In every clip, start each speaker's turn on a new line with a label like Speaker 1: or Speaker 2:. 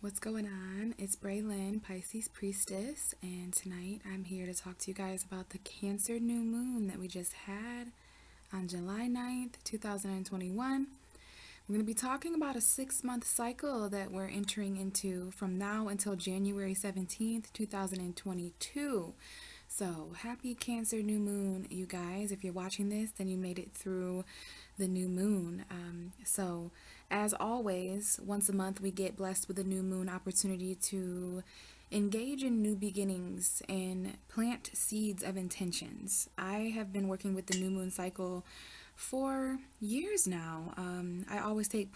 Speaker 1: What's going on? It's Braylin, Pisces Priestess, and tonight I'm here to talk to you guys about the Cancer new moon that we just had on July 9th, 2021. We're going to be talking about a 6-month cycle that we're entering into from now until January 17th, 2022. So, happy Cancer new moon, you guys. If you're watching this, then you made it through the new moon. As always, once a month we get blessed with a new moon opportunity to engage in new beginnings and plant seeds of intentions. I have been working with the new moon cycle for years now. I always take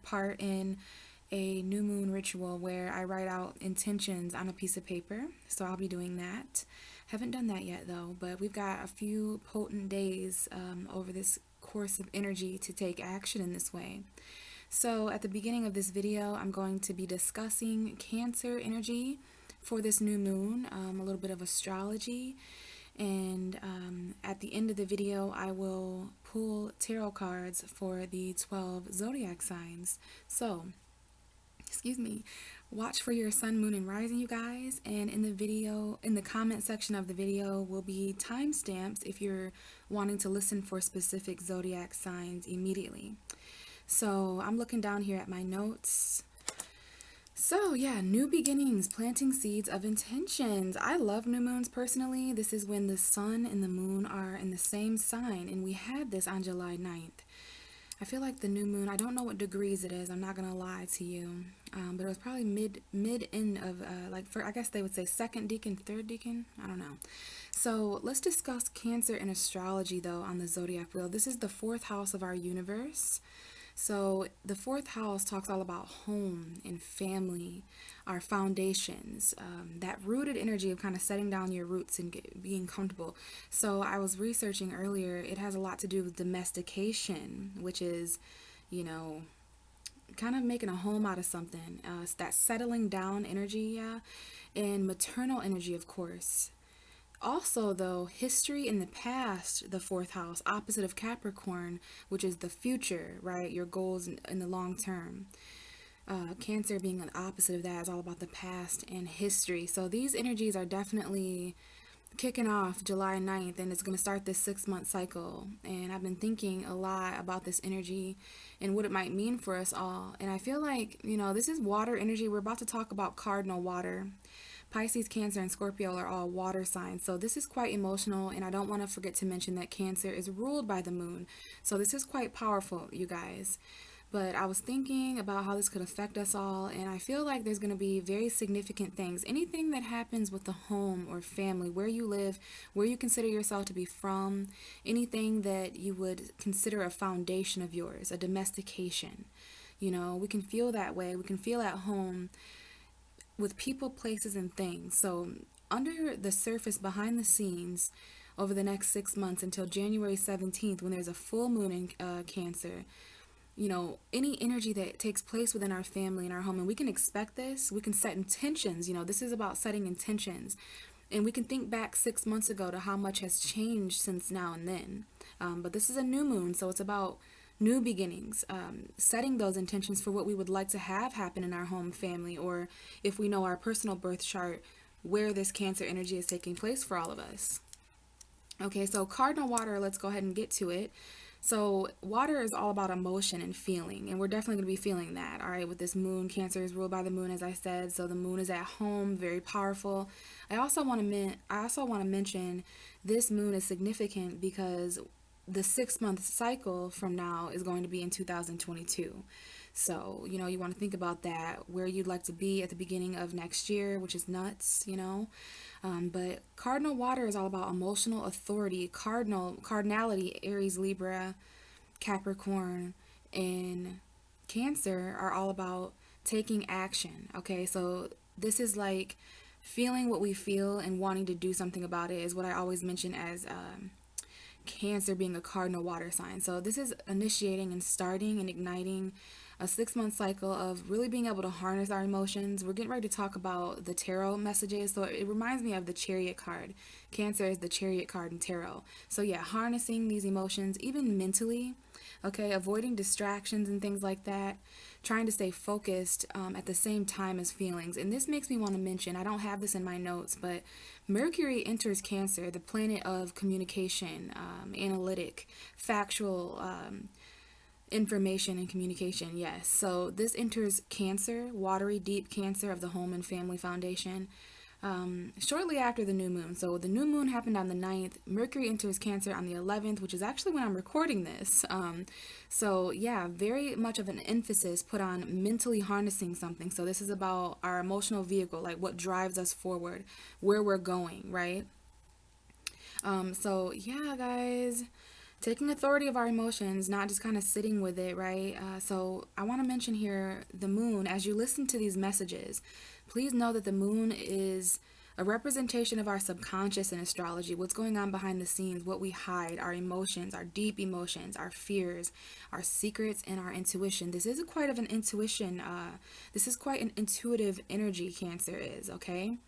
Speaker 1: part in a new moon ritual where I write out intentions on a piece of paper. So I'll be doing that. Haven't done that yet though, but we've got a few potent days over this course of energy to take action in this way. So at the beginning of this video, I'm going to be discussing Cancer energy for this new moon, a little bit of astrology, and at the end of the video, I will pull tarot cards for the 12 zodiac signs. So, watch for your sun, moon, and rising, you guys. And in the comment section of the video will be timestamps if you're wanting to listen for specific zodiac signs immediately. So I'm looking down here at my notes. So yeah, new beginnings, planting seeds of intentions. I love new moons personally. This is when the sun and the moon are in the same sign, and we had this on July 9th. I feel like the new moon, I don't know what degrees it is, I'm not gonna lie to you, but it was probably mid-end of, I guess they would say second decan, third decan, I don't know. So let's discuss Cancer and astrology though on the zodiac wheel. This is the 4th house of our universe. So the 4th house talks all about home and family, our foundations, that rooted energy of kind of setting down your roots and being comfortable. So I was researching earlier, it has a lot to do with domestication, which is, kind of making a home out of something. That settling down energy, yeah, and maternal energy, of course. Also, though, history in the past, the 4th house, opposite of Capricorn, which is the future, right? Your goals in the long term. Cancer being an opposite of that is all about the past and history. So these energies are definitely kicking off July 9th, and it's going to start this 6-month cycle. And I've been thinking a lot about this energy and what it might mean for us all. And I feel like, this is water energy. We're about to talk about cardinal water. Pisces, Cancer, and Scorpio are all water signs, so this is quite emotional, and I don't want to forget to mention that Cancer is ruled by the moon, so this is quite powerful, you guys. But I was thinking about how this could affect us all, and I feel like there's going to be very significant things. Anything that happens with the home or family, where you live, where you consider yourself to be from, anything that you would consider a foundation of yours, a domestication. We can feel that way. We can feel at home with people, places, and things. So under the surface, behind the scenes, over the next 6 months until January 17th, when there's a full moon in Cancer, any energy that takes place within our family and our home, and we can expect this, we can set intentions. This is about setting intentions. And we can think back 6 months ago to how much has changed since now and then. But this is a new moon, so it's about new beginnings, setting those intentions for what we would like to have happen in our home, family, or if we know our personal birth chart, where this Cancer energy is taking place for all of us. Okay, so cardinal water, let's go ahead and get to it. So water is all about emotion and feeling, and we're definitely going to be feeling that, all right, with this moon. Cancer is ruled by the moon, as I said, so the moon is at home, very powerful. I also want to mention this moon is significant because the 6-month cycle from now is going to be in 2022. So, you want to think about that, where you'd like to be at the beginning of next year, which is nuts, But cardinal water is all about emotional authority. Cardinality, Aries, Libra, Capricorn, and Cancer are all about taking action. Okay, so this is like feeling what we feel and wanting to do something about it is what I always mention as Cancer being a cardinal water sign. So this is initiating and starting and igniting a 6-month cycle of really being able to harness our emotions. We're getting ready to talk about the tarot messages. So it reminds me of the Chariot card. Cancer is the Chariot card in tarot. So yeah, harnessing these emotions, even mentally, okay, avoiding distractions and things like that, trying to stay focused at the same time as feelings. And this makes me want to mention, I don't have this in my notes, but Mercury enters Cancer, the planet of communication, analytic, factual, information and communication. Yes, so this enters Cancer, watery deep Cancer of the home and family foundation, shortly after the new moon. So the new moon happened on the 9th. Mercury enters Cancer on the 11th, which is actually when I'm recording this. So yeah, very much of an emphasis put on mentally harnessing something. So this is about our emotional vehicle, like what drives us forward, where we're going, right? So yeah, guys, taking authority of our emotions, not just kind of sitting with it, right? So I want to mention here the moon. As you listen to these messages, please know that the moon is a representation of our subconscious in astrology, what's going on behind the scenes, what we hide, our emotions, our deep emotions, our fears, our secrets, and our intuition. This is quite of an intuition. This is quite an intuitive energy, Cancer is, okay?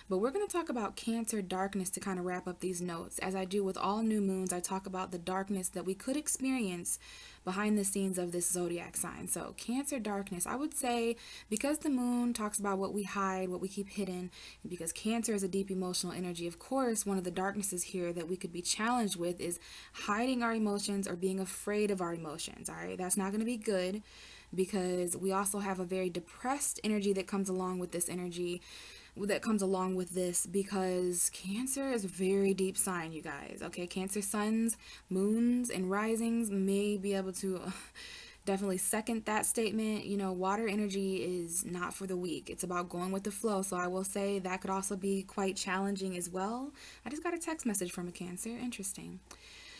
Speaker 1: But we're going to talk about Cancer darkness to kind of wrap up these notes. As I do with all new moons, I talk about the darkness that we could experience behind the scenes of this zodiac sign. So Cancer darkness, I would say, because the moon talks about what we hide, what we keep hidden, because Cancer is a deep emotional energy, of course, one of the darknesses here that we could be challenged with is hiding our emotions or being afraid of our emotions. All right, that's not going to be good, because we also have a very depressed energy that comes along with this energy, because Cancer is a very deep sign, you guys. Okay, Cancer suns, moons, and risings may be able to definitely second that statement. You know, water energy is not for the weak. It's about going with the flow. So I will say that could also be quite challenging as well. I just got a text message from a Cancer. Interesting.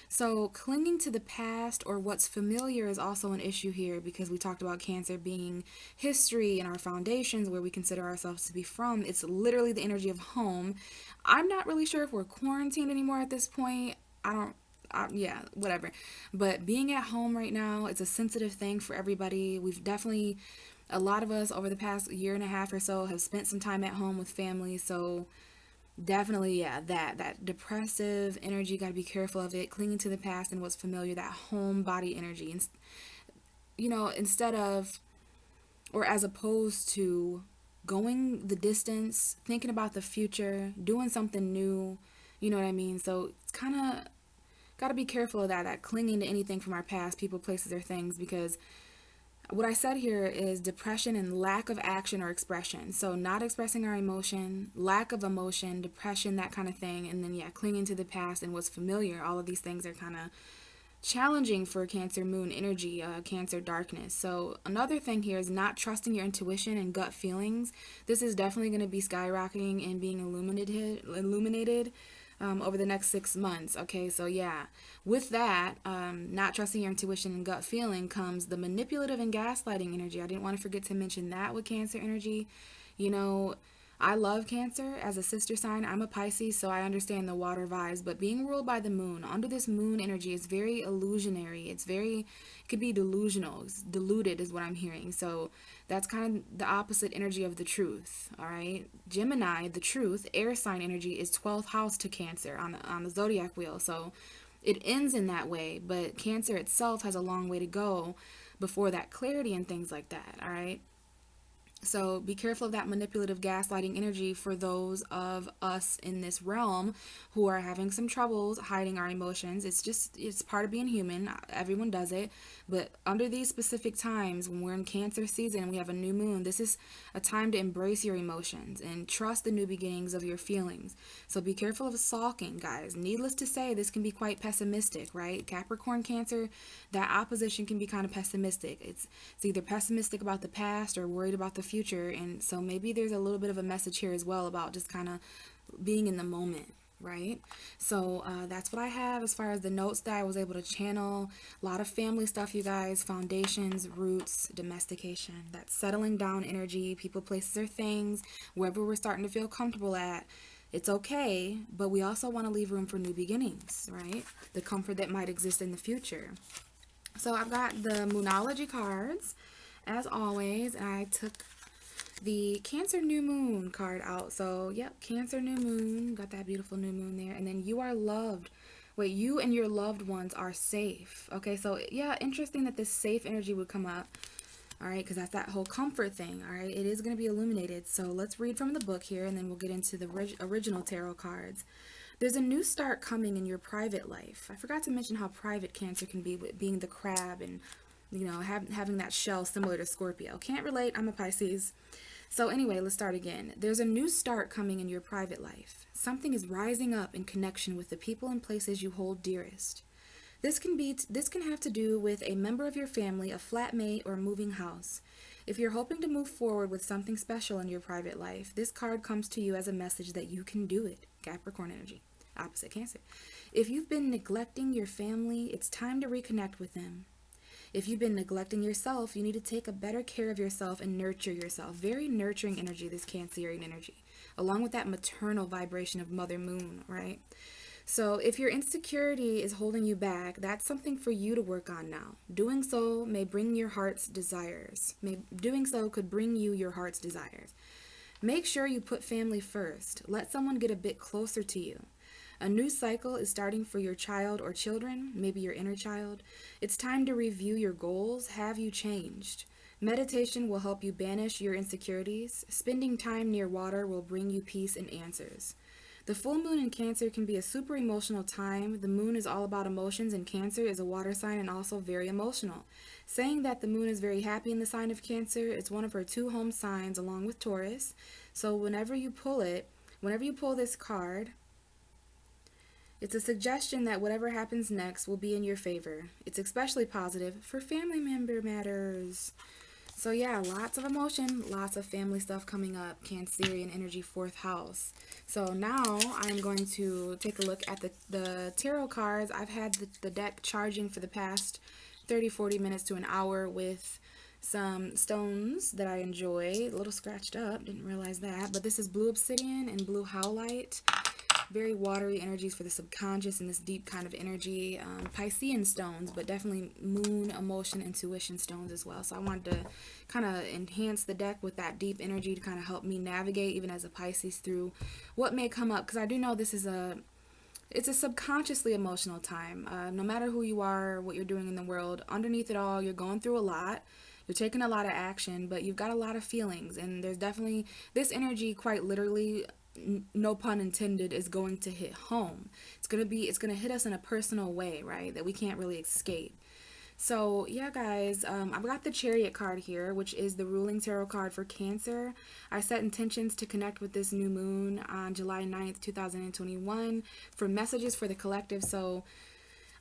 Speaker 1: So clinging to the past or what's familiar is also an issue here, because we talked about Cancer being history and our foundations, where we consider ourselves to be from. It's literally the energy of home. I'm not really sure if we're quarantined anymore at this point. Yeah, whatever. But being at home right now, it's a sensitive thing for everybody. We've definitely, a lot of us over the past year and a half or so have spent some time at home with family. So definitely, yeah, that depressive energy, got to be careful of it. Clinging to the past and what's familiar, that home body energy. And, you know, instead of, or as opposed to going the distance, thinking about the future, doing something new, you know what I mean? So it's kind of got to be careful of that clinging to anything from our past, people, places, or things, because what I said here is depression and lack of action or expression. So not expressing our emotion, lack of emotion, depression, that kind of thing. And then, yeah, clinging to the past and what's familiar. All of these things are kind of challenging for Cancer moon energy, Cancer darkness. So another thing here is not trusting your intuition and gut feelings. This is definitely going to be skyrocketing and being illuminated over the next 6 months. Okay, so yeah, with that, not trusting your intuition and gut feeling comes the manipulative and gaslighting energy. I didn't want to forget to mention that with Cancer energy. You know, I love Cancer as a sister sign. I'm a Pisces, so I understand the water vibes, but being ruled by the moon, under this moon energy, is very illusionary. It could be delusional. It's deluded is what I'm hearing. So that's kind of the opposite energy of the truth, all right? Gemini, the truth, air sign energy, is 12th house to Cancer on the zodiac wheel. So it ends in that way, but Cancer itself has a long way to go before that clarity and things like that, all right? So be careful of that manipulative gaslighting energy for those of us in this realm who are having some troubles hiding our emotions. It's part of being human. Everyone does it. But under these specific times, when we're in Cancer season and we have a new moon, this is a time to embrace your emotions and trust the new beginnings of your feelings. So be careful of sulking, guys. Needless to say, this can be quite pessimistic, right? Capricorn Cancer, that opposition can be kind of pessimistic. It's either pessimistic about the past or worried about the future. And so maybe there's a little bit of a message here as well about just kind of being in the moment, right? So that's what I have as far as the notes that I was able to channel. A lot of family stuff, you guys. Foundations, roots, domestication, that settling down energy, people, places, or things, wherever we're starting to feel comfortable at. It's okay, but we also want to leave room for new beginnings, right? The comfort that might exist in the future. So I've got the Moonology cards, as always, I took the Cancer New Moon card out. So, yep, Cancer New Moon. Got that beautiful new moon there. And then you are loved. Wait, you and your loved ones are safe. Okay, so, yeah, interesting that this safe energy would come up. All right, because that's that whole comfort thing. All right, it is going to be illuminated. So let's read from the book here, and then we'll get into the original tarot cards. There's a new start coming in your private life. I forgot to mention how private Cancer can be, with being the crab and, you know, having that shell similar to Scorpio. Can't relate. I'm a Pisces. So anyway, let's start again. There's a new start coming in your private life. Something is rising up in connection with the people and places you hold dearest. This can have to do with a member of your family, a flatmate, or a moving house. If you're hoping to move forward with something special in your private life, this card comes to you as a message that you can do it. Capricorn energy, opposite Cancer. If you've been neglecting your family, it's time to reconnect with them. If you've been neglecting yourself, you need to take a better care of yourself and nurture yourself. Very nurturing energy, this Cancerian energy, along with that maternal vibration of Mother Moon, right? So if your insecurity is holding you back, that's something for you to work on now. Doing so may bring your heart's desires. Doing so could bring you your heart's desires. Make sure you put family first. Let someone get a bit closer to you. A new cycle is starting for your child or children, maybe your inner child. It's time to review your goals. Have you changed? Meditation will help you banish your insecurities. Spending time near water will bring you peace and answers. The full moon in Cancer can be a super emotional time. The moon is all about emotions, and Cancer is a water sign and also very emotional. Saying that the moon is very happy in the sign of Cancer, it's one of her 2 home signs along with Taurus. So whenever you pull this card, it's a suggestion that whatever happens next will be in your favor. It's especially positive for family member matters. So yeah, lots of emotion, lots of family stuff coming up. Cancerian energy, 4th house. So now I'm going to take a look at the tarot cards. I've had the deck charging for the past 30-40 minutes to an hour with some stones that I enjoy. A little scratched up, didn't realize that. But this is blue obsidian and blue howlite. Very watery energies for the subconscious and this deep kind of energy. Piscean stones, but definitely moon, emotion, intuition stones as well. So I wanted to kind of enhance the deck with that deep energy to kind of help me navigate, even as a Pisces, through what may come up. Because I do know this is it's a subconsciously emotional time. No matter who you are, what you're doing in the world, underneath it all, you're going through a lot. You're taking a lot of action, but you've got a lot of feelings. And there's definitely this energy, quite literally, no pun intended, is going to hit home. It's going to hit us in a personal way, right? That we can't really escape. So yeah, guys, I've got the Chariot card here, which is the ruling tarot card for Cancer. I set intentions to connect with this new moon on July 9th, 2021 for messages for the collective. So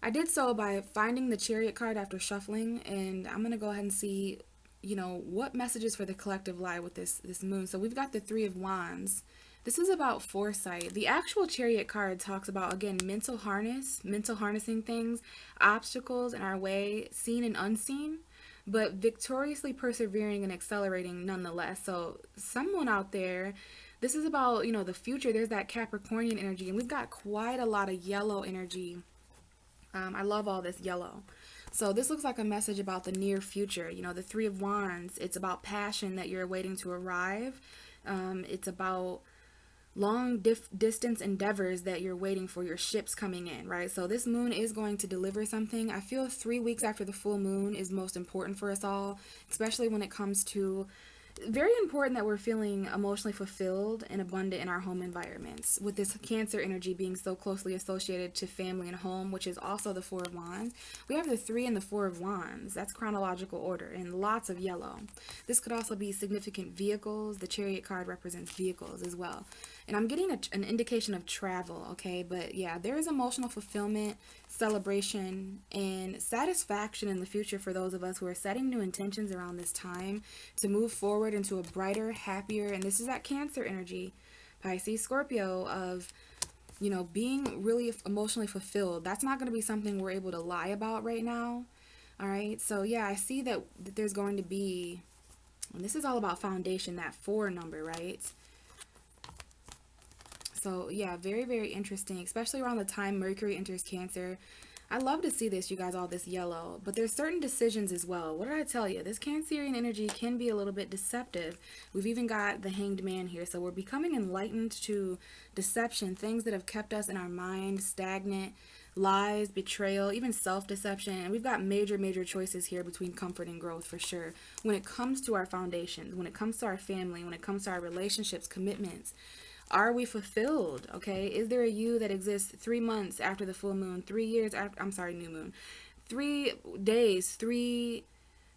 Speaker 1: I did so by finding the Chariot card after shuffling, and I'm going to go ahead and see, you know, what messages for the collective lie with this moon. So we've got the 3 of Wands. This is about foresight. The actual Chariot card talks about, again, mental harnessing things, obstacles in our way, seen and unseen, but victoriously persevering and accelerating nonetheless. So someone out there, this is about, you know, the future. There's that Capricornian energy, and we've got quite a lot of yellow energy. I love all this yellow. So this looks like a message about the near future. You know, the 3 of Wands, it's about passion that you're waiting to arrive. It's about long distance endeavors that you're waiting for, your ships coming in, right? So this moon is going to deliver something. I feel 3 weeks after the full moon is most important for us all, especially when it comes to, very important that we're feeling emotionally fulfilled and abundant in our home environments, with this Cancer energy being so closely associated to family and home, which is also the 4 of Wands. We have the 3 and the 4 of Wands. That's chronological order, and lots of yellow. This could also be significant vehicles. The Chariot card represents vehicles as well. And I'm getting an indication of travel, okay? But yeah, there is emotional fulfillment, celebration, and satisfaction in the future for those of us who are setting new intentions around this time to move forward into a brighter, happier, and this is that Cancer energy, Pisces, Scorpio, of, you know, being really emotionally fulfilled. That's not going to be something we're able to lie about right now. All right. So yeah, I see that there's going to be, and this is all about foundation, that 4 number, right? So yeah, very, very interesting, especially around the time Mercury enters Cancer. I love to see this, you guys, all this yellow, but there's certain decisions as well. What did I tell you? This Cancerian energy can be a little bit deceptive. We've even got the Hanged Man here, so we're becoming enlightened to deception, things that have kept us in our mind stagnant, lies, betrayal, even self-deception. And we've got major, major choices here between comfort and growth for sure. When it comes to our foundations, when it comes to our family, when it comes to our relationships, commitments, are we fulfilled? Okay. Is there a you that exists 3 months after the full moon, 3 years after, I'm sorry, new moon, 3 days,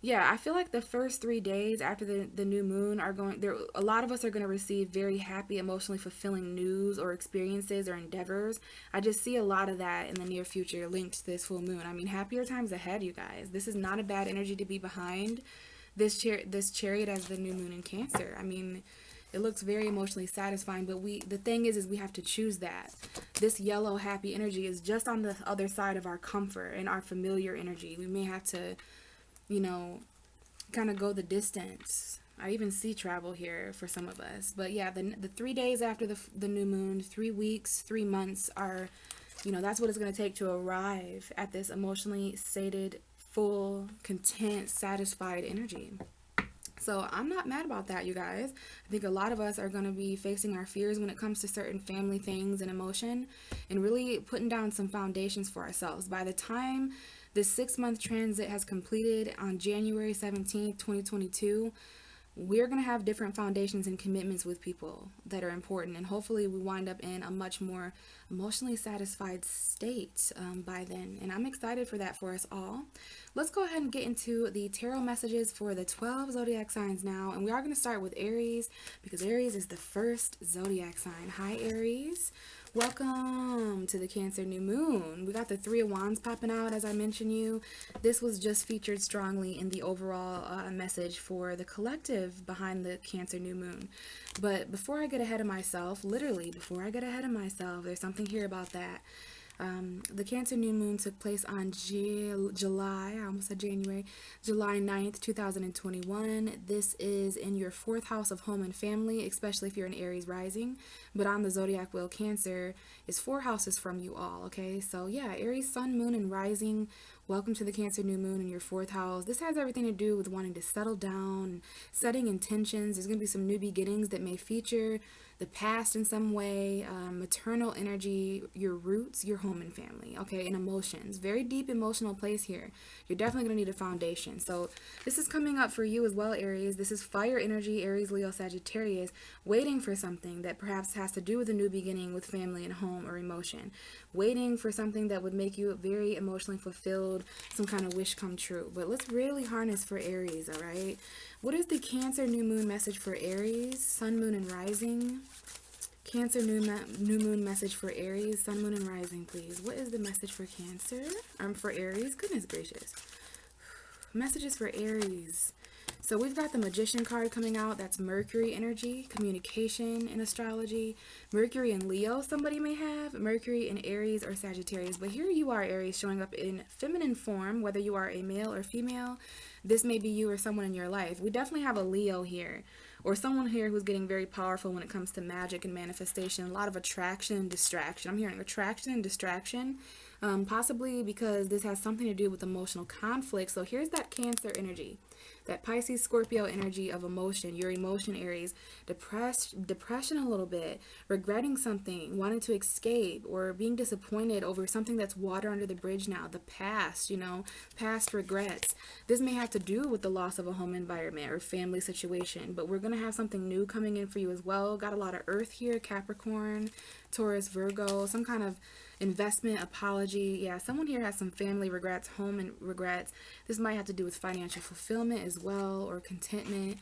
Speaker 1: yeah, I feel like the first 3 days after the new moon are going there. A lot of us are going to receive very happy, emotionally fulfilling news or experiences or endeavors. I just see a lot of that in the near future linked to this full moon. I mean, happier times ahead, you guys. This is not a bad energy to be behind. This chariot as the new moon in Cancer. I mean, it looks very emotionally satisfying, but the thing is we have to choose that. This yellow happy energy is just on the other side of our comfort and our familiar energy. We may have to, you know, kind of go the distance. I even see travel here for some of us. But yeah, the 3 days after the new moon, 3 weeks, 3 months are, you know, that's what it's going to take to arrive at this emotionally sated, full, content, satisfied energy. So I'm not mad about that, you guys. I think a lot of us are going to be facing our fears when it comes to certain family things and emotion, and really putting down some foundations for ourselves. By the time this 6-month transit has completed on January 17th, 2022, we're going to have different foundations and commitments with people that are important, and hopefully we wind up in a much more emotionally satisfied state by then, and I'm excited for that for us all. Let's go ahead and get into the tarot messages for the 12 zodiac signs now, and we are going to start with Aries because Aries is the first zodiac sign. Hi Aries, welcome to the Cancer new moon. We got the Three of Wands popping out, as I mentioned you. This was just featured strongly in the overall message for the collective behind the Cancer new moon. But before I get ahead of myself, literally before I get ahead of myself, there's something here about that. The Cancer new moon took place on July 9th, 2021. This is in your 4th house of home and family, especially if you're an Aries rising. But on the zodiac wheel, Cancer is 4 houses from you all, okay? So yeah, Aries, sun, moon, and rising. Welcome to the Cancer new moon in your 4th house. This has everything to do with wanting to settle down, setting intentions. There's going to be some new beginnings that may feature the past in some way, maternal energy, your roots, your home and family, okay, and emotions. Very deep emotional place here. You're definitely going to need a foundation. So this is coming up for you as well, Aries. This is fire energy, Aries, Leo, Sagittarius, waiting for something that perhaps has to do with a new beginning with family and home or emotion. Waiting for something that would make you very emotionally fulfilled, some kind of wish come true. But let's really harness for Aries, all right? What is the Cancer new moon message for Aries, sun, moon, and rising? Cancer new moon message for Aries, sun, moon, and rising, please. What is the message for Cancer? For Aries? Goodness gracious. Messages for Aries. So we've got the Magician card coming out. That's Mercury energy, communication in astrology. Mercury in Leo, somebody may have. Mercury in Aries or Sagittarius. But here you are, Aries, showing up in feminine form, whether you are a male or female. This may be you or someone in your life. We definitely have a Leo here, or someone here who's getting very powerful when it comes to magic and manifestation. A lot of attraction and distraction. I'm hearing attraction and distraction, possibly because this has something to do with emotional conflict. So here's that Cancer energy, that Pisces Scorpio energy of emotion, your emotion, Aries, depression a little bit, regretting something, wanting to escape, or being disappointed over something that's water under the bridge now, the past, you know, past regrets. This may have to do with the loss of a home environment or family situation, but we're going to have something new coming in for you as well. Got a lot of earth here, Capricorn, Taurus, Virgo, some kind of investment, apology. Yeah, someone here has some family regrets, home and regrets. This might have to do with financial fulfillment as well, or contentment.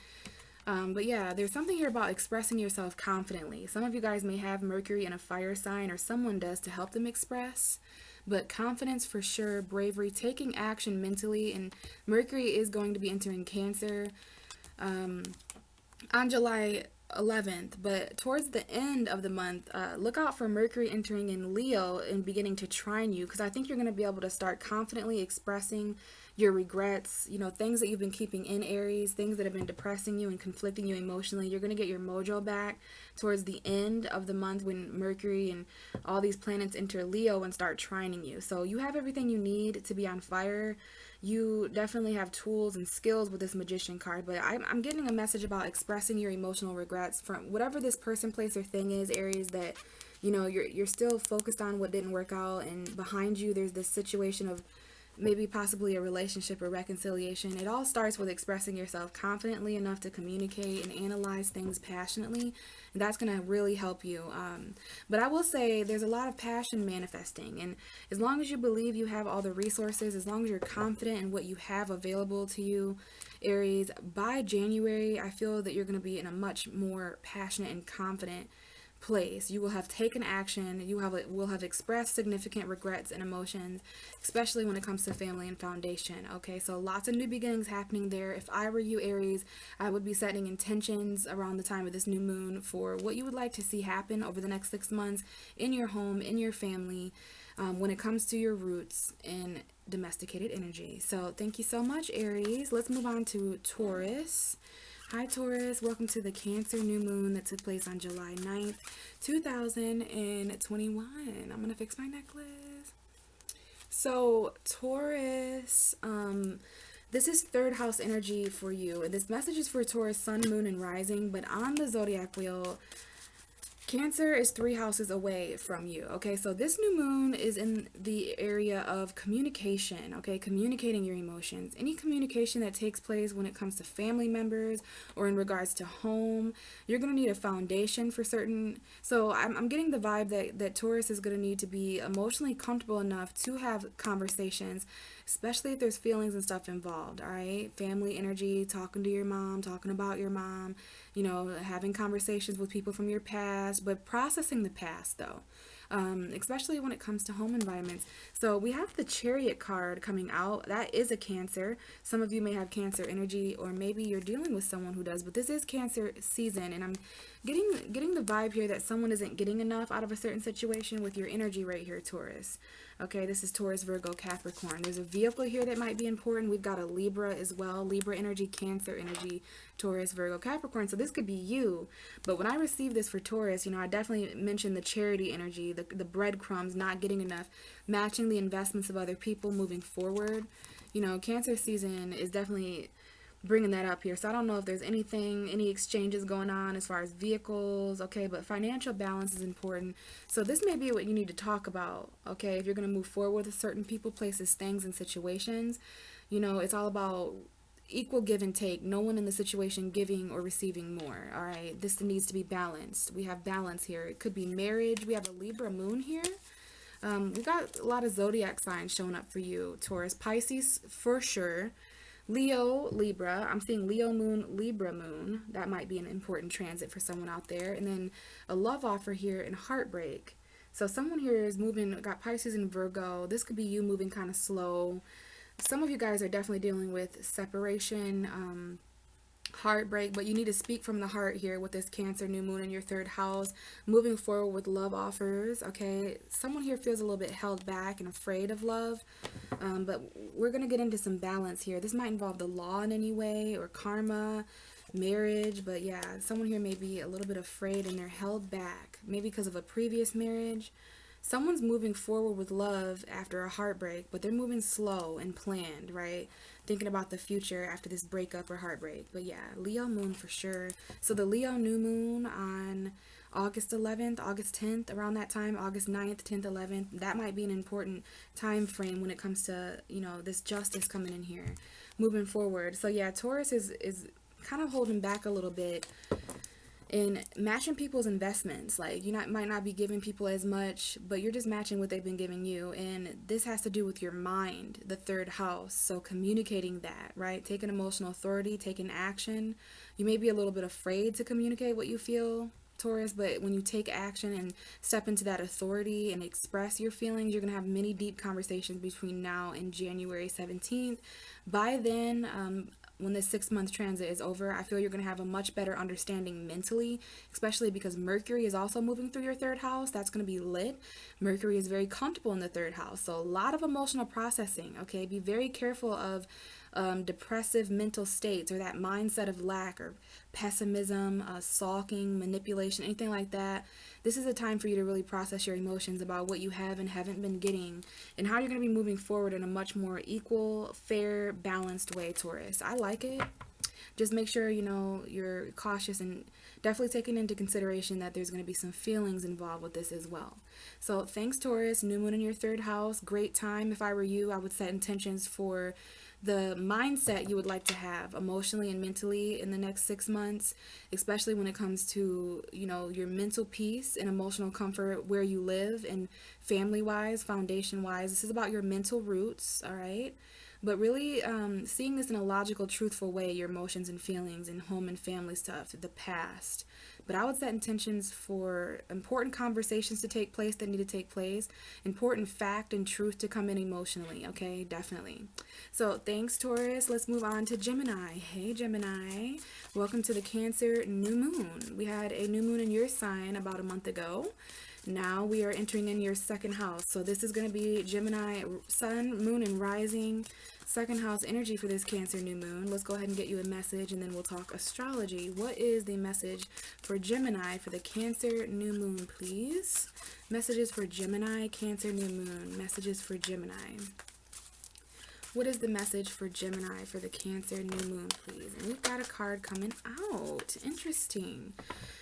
Speaker 1: But yeah, there's something here about expressing yourself confidently. Some of you guys may have Mercury in a fire sign, or someone does to help them express. But confidence for sure, bravery, taking action mentally, and Mercury is going to be entering Cancer on July 11th, but towards the end of the month, look out for Mercury entering in Leo and beginning to trine you, because I think you're going to be able to start confidently expressing your regrets, things that you've been keeping in Aries, things that have been depressing you and conflicting you emotionally. You're going to get your mojo back towards the end of the month when Mercury and all these planets enter Leo and start trining you. So you have everything you need to be on fire. You definitely have tools and skills with this Magician card, but I'm getting a message about expressing your emotional regrets from whatever this person, place, or thing is, Aries, that you're still focused on what didn't work out, and behind you there's this situation of maybe possibly a relationship or reconciliation. It all starts with expressing yourself confidently enough to communicate and analyze things passionately. And that's going to really help you. But I will say there's a lot of passion manifesting. And as long as you believe you have all the resources, as long as you're confident in what you have available to you, Aries, by January, I feel that you're going to be in a much more passionate and confident place. You will have taken action. Will have expressed significant regrets and emotions, especially when it comes to family and foundation. Okay, so lots of new beginnings happening there. If I were you, Aries, I would be setting intentions around the time of this new moon for what you would like to see happen over the next 6 months in your home, in your family, when it comes to your roots and domesticated energy. So thank you so much, Aries. Let's move on to Taurus. Hi Taurus, welcome to the Cancer new moon that took place on July 9th, 2021. I'm going to fix my necklace. So Taurus, this is third house energy for you. And this message is for Taurus, sun, moon, and rising. But on the zodiac wheel, Cancer is 3 houses away from you, okay? So this new moon is in the area of communication, okay? Communicating your emotions. Any communication that takes place when it comes to family members or in regards to home, you're going to need a foundation for certain. So I'm getting the vibe that Taurus is going to need to be emotionally comfortable enough to have conversations, especially if there's feelings and stuff involved, all right? Family energy, talking to your mom, talking about your mom, having conversations with people from your past, but processing the past though, especially when it comes to home environments. So we have the Chariot card coming out. That is a Cancer. Some of you may have Cancer energy, or maybe you're dealing with someone who does, but this is Cancer season, and I'm getting the vibe here that someone isn't getting enough out of a certain situation with your energy right here, Taurus. Okay, this is Taurus, Virgo, Capricorn. There's a vehicle here that might be important. We've got a Libra as well. Libra energy, Cancer energy, Taurus, Virgo, Capricorn. So this could be you. But when I received this for Taurus, I definitely mentioned the charity energy, the breadcrumbs, not getting enough, matching the investments of other people, moving forward. Cancer season is definitely bringing that up here. So I don't know if there's any exchanges going on as far as vehicles, okay, but financial balance is important. So this may be what you need to talk about, okay, if you're going to move forward with certain people, places, things, and situations. It's all about equal give and take. No one in the situation giving or receiving more, all right? This needs to be balanced. We have balance here. It could be marriage. We have a Libra moon here. We got a lot of zodiac signs showing up for you, Taurus. Pisces for sure. Leo, Libra. I'm seeing Leo moon, Libra moon. That might be an important transit for someone out there. And then a love offer here and heartbreak. So someone here is moving, got Pisces and Virgo. This could be you moving kind of slow. Some of you guys are definitely dealing with separation, heartbreak, but you need to speak from the heart here with this Cancer new moon in your third house, moving forward with love offers, okay? Someone here feels a little bit held back and afraid of love, but we're going to get into some balance here. This might involve the law in any way, or karma, marriage, but yeah, someone here may be a little bit afraid and they're held back, maybe because of a previous marriage. Someone's moving forward with love after a heartbreak, but they're moving slow and planned, right? Thinking about the future after this breakup or heartbreak. But yeah, Leo moon for sure. So the Leo new moon on August 11th, August 10th, around that time, August 9th, 10th, 11th, that might be an important time frame when it comes to, this justice coming in here, moving forward. So yeah, Taurus is kind of holding back a little bit in matching people's investments. Like might not be giving people as much, but you're just matching what they've been giving you. And this has to do with your mind, the third house. So communicating that, right? Taking emotional authority, taking action. You may be a little bit afraid to communicate what you feel, Taurus, but when you take action and step into that authority and express your feelings, you're going to have many deep conversations between now and January 17th. By then, when this 6-month transit is over, I feel you're going to have a much better understanding mentally, especially because Mercury is also moving through your third house. That's going to be lit. Mercury is very comfortable in the third house. So a lot of emotional processing, okay? Be very careful of depressive mental states or that mindset of lack or pessimism, sulking, manipulation, anything like that. This is a time for you to really process your emotions about what you have and haven't been getting and how you're going to be moving forward in a much more equal, fair, balanced way, Taurus. I like it. Just make sure, you know, you're cautious and definitely taking into consideration that there's going to be some feelings involved with this as well. So thanks, Taurus. New moon in your third house. Great time. If I were you, I would set intentions for the mindset you would like to have emotionally and mentally in the next 6 months, especially when it comes to, you know, your mental peace and emotional comfort where you live and family wise, foundation wise. This is about your mental roots, all right? But really seeing this in a logical, truthful way, your emotions and feelings and home and family stuff, the past. But I would set intentions for important conversations to take place that need to take place, important fact and truth to come in emotionally, okay? Definitely. So thanks, Taurus. Let's move on to Gemini. Hey, Gemini. Welcome to the Cancer new moon. We had a new moon in your sign about a month ago. Now we are entering in your second house. So this is going to be Gemini, sun, moon, and rising. Second house energy for this Cancer new moon. Let's go ahead and get you a message and then we'll talk astrology. What is the message for Gemini for the Cancer new moon, please? Messages for Gemini, Cancer new moon. Messages for Gemini. What is the message for Gemini for the Cancer new moon, please? And we've got a card coming out. Interesting.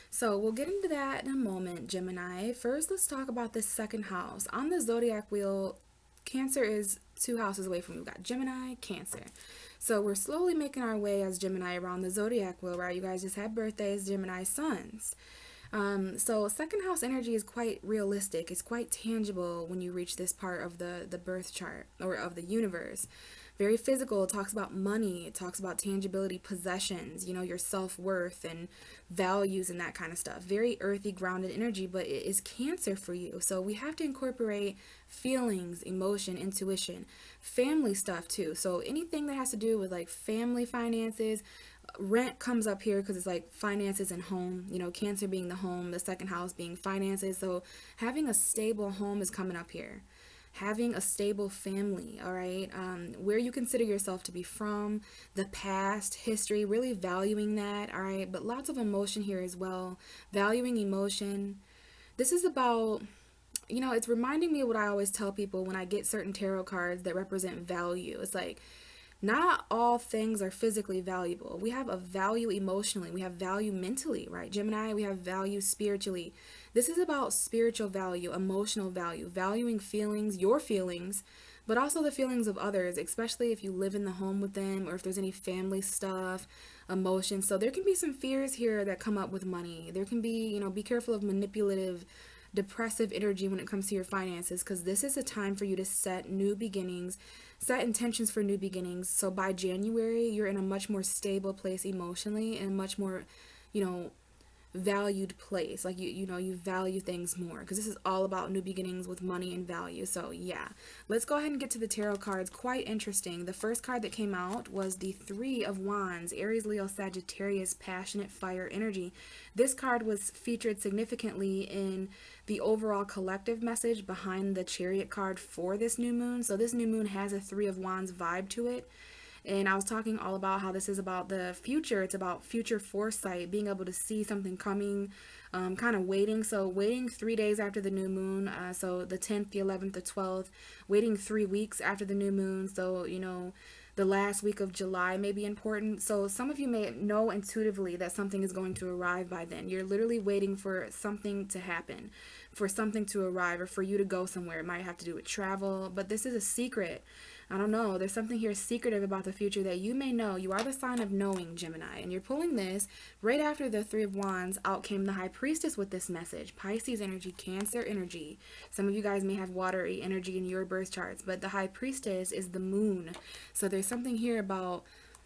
Speaker 1: So we'll get into that in a moment, Gemini. First, let's talk about this second house. On the Zodiac wheel, Cancer is 2 houses away from you. We've got Gemini, Cancer. So we're slowly making our way as Gemini around the Zodiac wheel, right? You guys just had birthdays, Gemini suns. So second house energy is quite realistic. It's quite tangible when you reach this part of the birth chart or of the universe. Very physical. It talks about money. It talks about tangibility, possessions, you know, your self-worth and values and that kind of stuff. Very earthy, grounded energy, but it is Cancer for you. So we have to incorporate feelings, emotion, intuition, family stuff too. So anything that has to do with like family finances, rent comes up here because it's like finances and home, you know, Cancer being the home, the second house being finances. So having a stable home is coming up here. Having a stable family, all right, where you consider yourself to be from, the past, history, really valuing that, all right, but lots of emotion here as well, valuing emotion. This is about, you know, it's reminding me of what I always tell people when I get certain tarot cards that represent value. It's like, not all things are physically valuable. We have a value emotionally. We have value mentally, right? Gemini, we have value spiritually. This is about spiritual value, emotional value, valuing feelings, your feelings, but also the feelings of others, especially if you live in the home with them or if there's any family stuff, emotions. So there can be some fears here that come up with money. There can be, you know, be careful of manipulative, depressive energy when it comes to your finances, because this is a time for you to set new beginnings, set intentions for new beginnings. So by January, you're in a much more stable place emotionally and a much more, you know, valued place. Like you know, you value things more because this is all about new beginnings with money and value. So yeah, let's go ahead and get to the tarot cards. Quite interesting. The first card that came out was the 3 of Wands, Aries, Leo, Sagittarius, passionate fire energy. This card was featured significantly in the overall collective message behind the Chariot card for this new moon. So this new moon has a 3 of Wands vibe to it. And I was talking all about how this is about the future. It's about future foresight, being able to see something coming, kind of waiting. So waiting 3 days after the new moon. So the 10th, the 11th, the 12th, waiting 3 weeks after the new moon. So, you know, the last week of July may be important. So some of you may know intuitively that something is going to arrive by then. You're literally waiting for something to happen, for something to arrive, or for you to go somewhere. It might have to do with travel, but this is a secret. I don't know. There's something here secretive about the future that you may know. You are the sign of knowing, Gemini. And you're pulling this right after the 3 of Wands. Out came the High Priestess with this message. Pisces energy, Cancer energy. Some of you guys may have watery energy in your birth charts, but the High Priestess is the moon. So there's something here about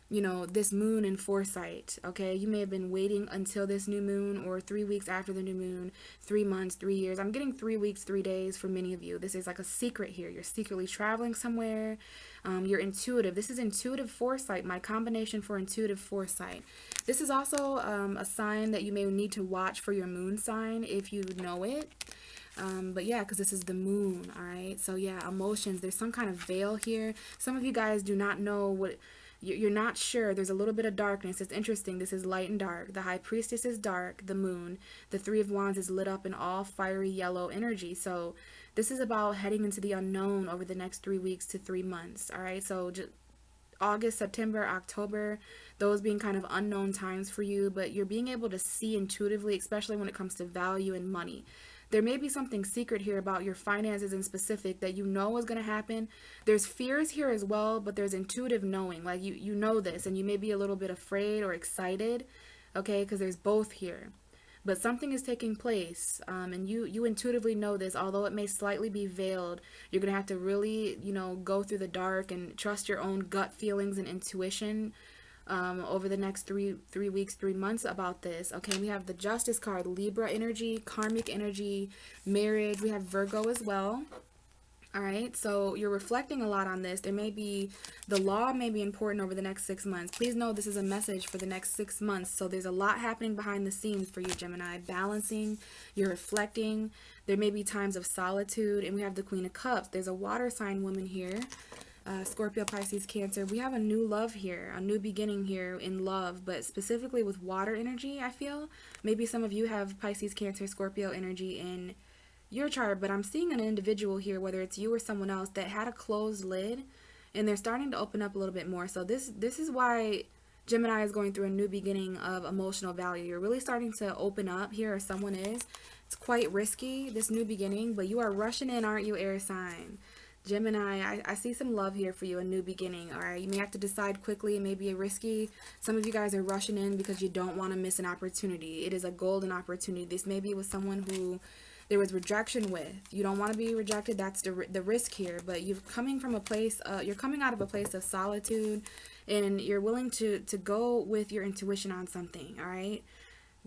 Speaker 1: this moon in foresight. Okay, you may have been waiting until this new moon, or 3 weeks after the new moon, 3 months, 3 years. I'm getting 3 weeks, 3 days for many of you. This is like a secret here. You're secretly traveling somewhere. You're intuitive. This is intuitive foresight, my combination for intuitive foresight. This is also a sign that you may need to watch for your moon sign if you know it. But yeah, because this is the moon, all right? So yeah, emotions, there's some kind of veil here. Some of you guys do not know what, you're not sure. There's a little bit of darkness. It's interesting. This is light and dark. The High Priestess is dark, the moon. The Three of Wands is lit up in all fiery yellow energy. So this is about heading into the unknown over the next 3 weeks to 3 months, all right? So just August, September, October, those being kind of unknown times for you, but you're being able to see intuitively, especially when it comes to value and money. There may be something secret here about your finances in specific that you know is going to happen. There's fears here as well, but there's intuitive knowing. Like you know this, and you may be a little bit afraid or excited, okay, because there's both here. But something is taking place, and you intuitively know this, although it may slightly be veiled. You're going to have to really, go through the dark and trust your own gut feelings and intuition over the next three weeks, 3 months about this. Okay, we have the Justice card, Libra energy, karmic energy, marriage. We have Virgo as well. All right, so you're reflecting a lot on this. The law may be important over the next 6 months. Please know this is a message for the next 6 months. So there's a lot happening behind the scenes for you, Gemini. Balancing, you're reflecting. There may be times of solitude, and we have the Queen of Cups. There's a water sign woman here. Scorpio, Pisces, Cancer. We have a new love here, a new beginning here in love, but specifically with water energy, I feel. Maybe some of you have Pisces, Cancer, Scorpio energy in your chart, but I'm seeing an individual here, whether it's you or someone else, that had a closed lid, and they're starting to open up a little bit more. So this is why Gemini is going through a new beginning of emotional value. You're really starting to open up here, or someone is. It's quite risky, this new beginning, but you are rushing in, aren't you, air sign? Gemini, I see some love here for you, a new beginning, all right? You may have to decide quickly. It may be risky. Some of you guys are rushing in because you don't want to miss an opportunity. It is a golden opportunity. This may be with someone who there was rejection with. You don't want to be rejected. That's the risk here. But you're coming from a place, you're coming out of a place of solitude, and you're willing to go with your intuition on something, all right?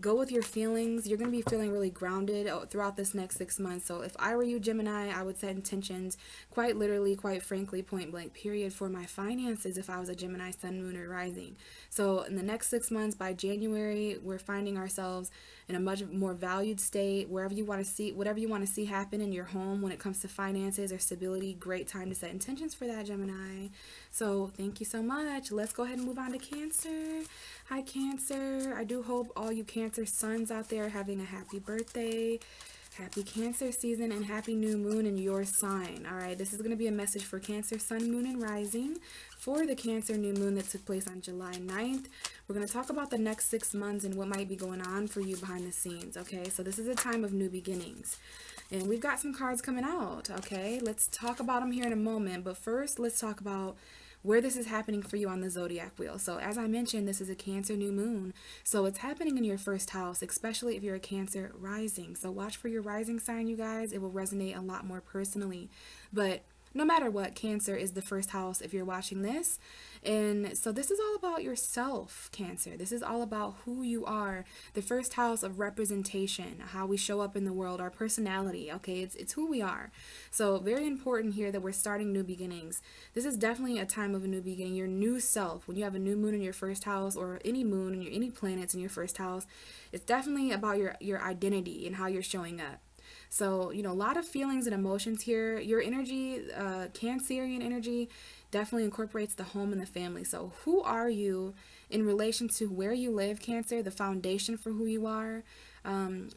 Speaker 1: Go with your feelings. You're going to be feeling really grounded throughout this next 6 months. So if I were you, Gemini, I would set intentions, quite literally, quite frankly, point blank, period, for my finances if I was a Gemini, sun, moon, or rising. So in the next 6 months, by January, we're finding ourselves in a much more valued state. Wherever you want to see, whatever you want to see happen in your home when it comes to finances or stability, great time to set intentions for that, Gemini. So thank you so much. Let's go ahead and move on to Cancer. Hi, Cancer. I do hope all you Cancer suns out there are having a happy birthday, happy Cancer season, and happy new moon in your sign. All right, this is going to be a message for Cancer, sun, moon, and rising for the Cancer new moon that took place on July 9th. We're going to talk about the next 6 months and what might be going on for you behind the scenes, okay? So this is a time of new beginnings. And we've got some cards coming out, okay? Let's talk about them here in a moment. But first, let's talk about where this is happening for you on the zodiac wheel. So as I mentioned, this is a Cancer new moon. So it's happening in your first house, especially if you're a Cancer rising. So watch for your rising sign, you guys. It will resonate a lot more personally. But no matter what, Cancer is the first house if you're watching this. And so this is all about yourself, Cancer. This is all about who you are. The first house of representation, how we show up in the world, our personality, okay? It's who we are. So very important here that we're starting new beginnings. This is definitely a time of a new beginning, your new self. When you have a new moon in your first house, or any moon and any planets in your first house, it's definitely about your identity and how you're showing up. So, a lot of feelings and emotions here. Your energy, Cancerian energy, definitely incorporates the home and the family. So who are you in relation to where you live, Cancer, the foundation for who you are in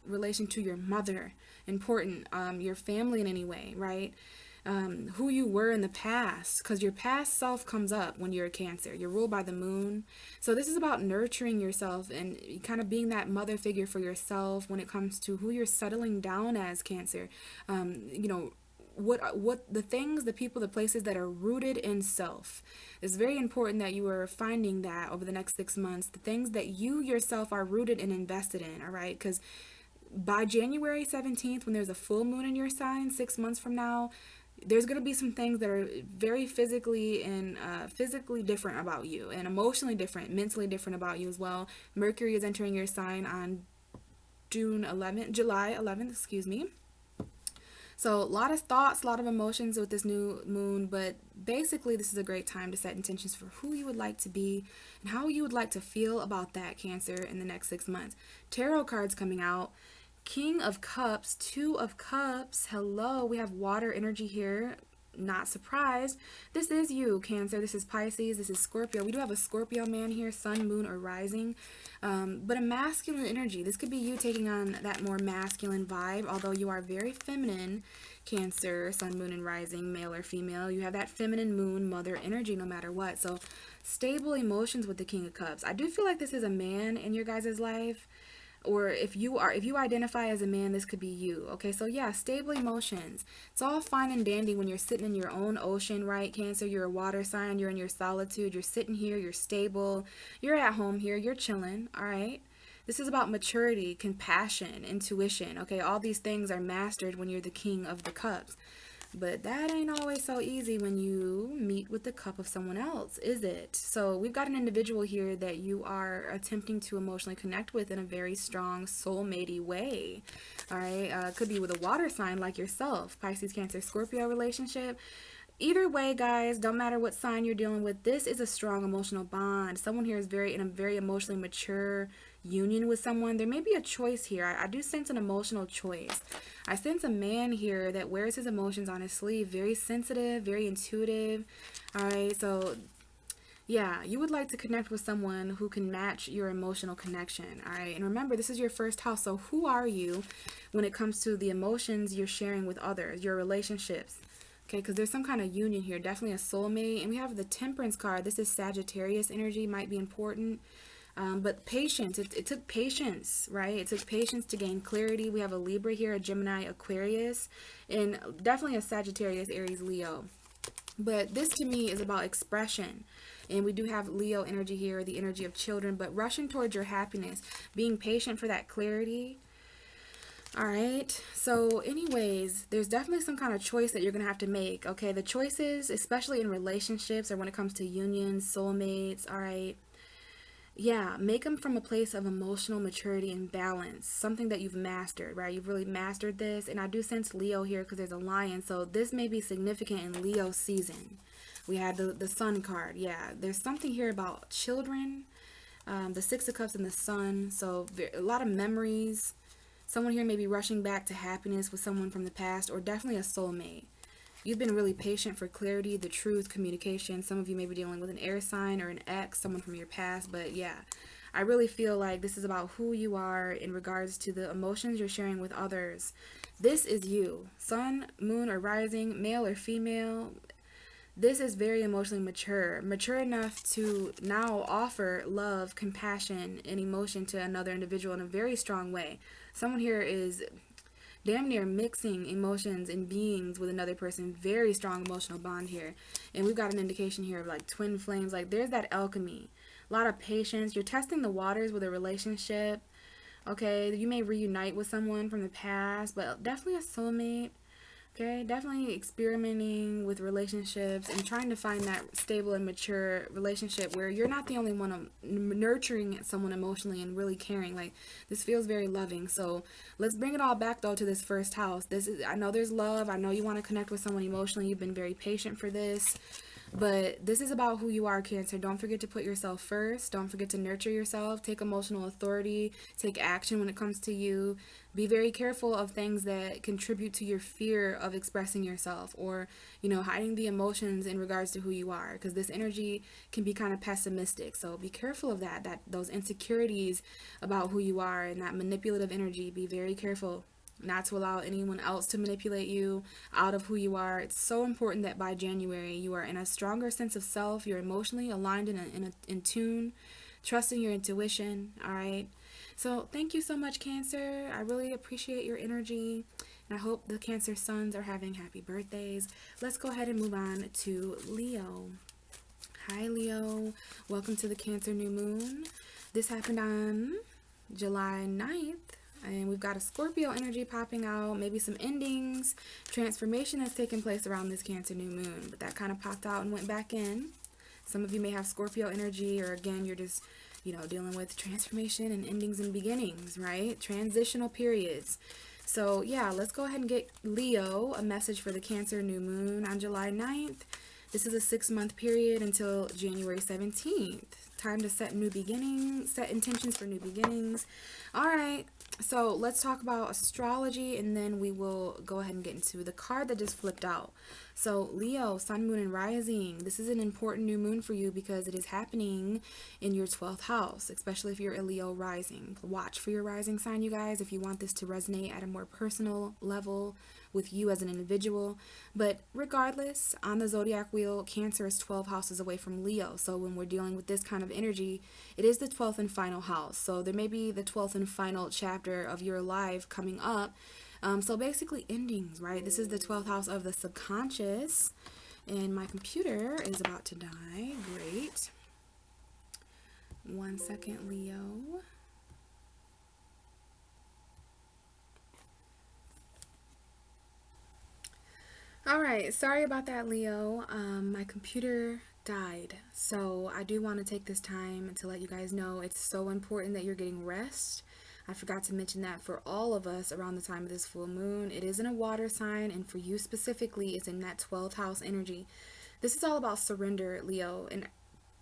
Speaker 1: relation to your mother, important, your family in any way, right? Who you were in the past, because your past self comes up when you're a Cancer. You're ruled by the moon. So this is about nurturing yourself and kind of being that mother figure for yourself when it comes to who you're settling down as, Cancer. What the things, the people, the places that are rooted in self. It's very important that you are finding that over the next 6 months, the things that you yourself are rooted and invested in, all right? Because by January 17th, when there's a full moon in your sign, 6 months from now, there's going to be some things that are very physically and physically different about you, and emotionally different, mentally different about you as well. Mercury is entering your sign on July 11th, excuse me. So a lot of thoughts, a lot of emotions with this new moon, but basically this is a great time to set intentions for who you would like to be and how you would like to feel about that, Cancer, in the next 6 months. Tarot cards coming out. King of Cups, Two of Cups. Hello, we have water energy here. Not surprised. This is you, Cancer. This is Pisces. This is Scorpio. We do have a Scorpio man here, sun, moon, or rising. But a masculine energy. This could be you taking on that more masculine vibe, although you are very feminine, Cancer, sun, moon, and rising, male or female. You have that feminine moon, mother energy no matter what. So stable emotions with the King of Cups. I do feel like this is a man in your guys' life. Or if you identify as a man, this could be you. Okay, so yeah, stable emotions. It's all fine and dandy when you're sitting in your own ocean, right, Cancer? You're a water sign, you're in your solitude, you're sitting here, you're stable, you're at home here, you're chilling, all right? This is about maturity, compassion, intuition, okay? All these things are mastered when you're the King of the Cups. But that ain't always so easy when you meet with the cup of someone else, is it? So we've got an individual here that you are attempting to emotionally connect with in a very strong soulmate-y way. All right, could be with a water sign like yourself, Pisces, Cancer, Scorpio relationship. Either way, guys, don't matter what sign you're dealing with, this is a strong emotional bond. Someone here is in a very emotionally mature union with someone. There may be a choice here. I do sense an emotional choice. I sense a man here that wears his emotions on his sleeve, very sensitive, very intuitive. All right, so yeah, you would like to connect with someone who can match your emotional connection. All right, and remember, this is your first house, so who are you when it comes to the emotions you're sharing with others, your relationships? Okay, because there's some kind of union here, definitely a soulmate. And we have the Temperance card. This is Sagittarius energy, might be important. But patience, it took patience, right? It took patience to gain clarity. We have a Libra here, a Gemini, Aquarius, and definitely a Sagittarius, Aries, Leo. But this to me is about expression. And we do have Leo energy here, the energy of children, but rushing towards your happiness, being patient for that clarity. All right, so anyways, there's definitely some kind of choice that you're going to have to make, okay? The choices, especially in relationships or when it comes to unions, soulmates, all right? Yeah, make them from a place of emotional maturity and balance, something that you've mastered, right? You've really mastered this, and I do sense Leo here because there's a lion, so this may be significant in Leo season. We had the Sun card, yeah. There's something here about children, the Six of Cups and the Sun, so a lot of memories. Someone here may be rushing back to happiness with someone from the past, or definitely a soulmate. You've been really patient for clarity, the truth, communication. Some of you may be dealing with an air sign or an ex, someone from your past. But yeah, I really feel like this is about who you are in regards to the emotions you're sharing with others. This is you. Sun, moon, or rising, male or female. This is very emotionally mature enough to now offer love, compassion, and emotion to another individual in a very strong way. Someone here is damn near mixing emotions and beings with another person. Very strong emotional bond here. And we've got an indication here of like twin flames. Like there's that alchemy. A lot of patience. You're testing the waters with a relationship. Okay, you may reunite with someone from the past, but definitely a soulmate. Okay, definitely experimenting with relationships and trying to find that stable and mature relationship where you're not the only one nurturing someone emotionally and really caring. Like this feels very loving. So let's bring it all back though to this first house. I know there's love. I know you want to connect with someone emotionally. You've been very patient for this. But this is about who you are, Cancer. Don't forget to put yourself first. Don't forget to nurture yourself. Take emotional authority. Take action when it comes to you. Be very careful of things that contribute to your fear of expressing yourself or, hiding the emotions in regards to who you are. Because this energy can be kind of pessimistic. So be careful of that those insecurities about who you are and that manipulative energy. Be very careful not to allow anyone else to manipulate you out of who you are. It's so important that by January you are in a stronger sense of self. You're emotionally aligned and in tune, trusting your intuition. All right. So thank you so much, Cancer. I really appreciate your energy. And I hope the Cancer sons are having happy birthdays. Let's go ahead and move on to Leo. Hi, Leo. Welcome to the Cancer new moon. This happened on July 9th. And we've got a Scorpio energy popping out, maybe some endings, transformation has taken place around this Cancer new moon, but that kind of popped out and went back in. Some of you may have Scorpio energy, or again, you're just, dealing with transformation and endings and beginnings, right? Transitional periods. So yeah, let's go ahead and get Leo a message for the Cancer new moon on July 9th. This is a 6-month period until January 17th. Time to set new beginnings, set intentions for new beginnings. All right, so let's talk about astrology, and then we will go ahead and get into the card that just flipped out. So Leo, sun, moon, and rising. This is an important new moon for you because it is happening in your 12th house, especially if you're a Leo rising. Watch for your rising sign, you guys, if you want this to resonate at a more personal level with you as an individual. But regardless, on the zodiac wheel, Cancer is 12 houses away from Leo. So when we're dealing with this kind of energy, it is the 12th and final house. So there may be the 12th and final chapter of your life coming up. So basically endings, right? This is the 12th house of the subconscious. And my computer is about to die. Great. 1 second, Leo. Alright, sorry about that, Leo. My computer died. So I do want to take this time to let you guys know it's so important that you're getting rest. I forgot to mention that for all of us around the time of this full moon. It is in a water sign, and for you specifically, it's in that 12th house energy. This is all about surrender, Leo. And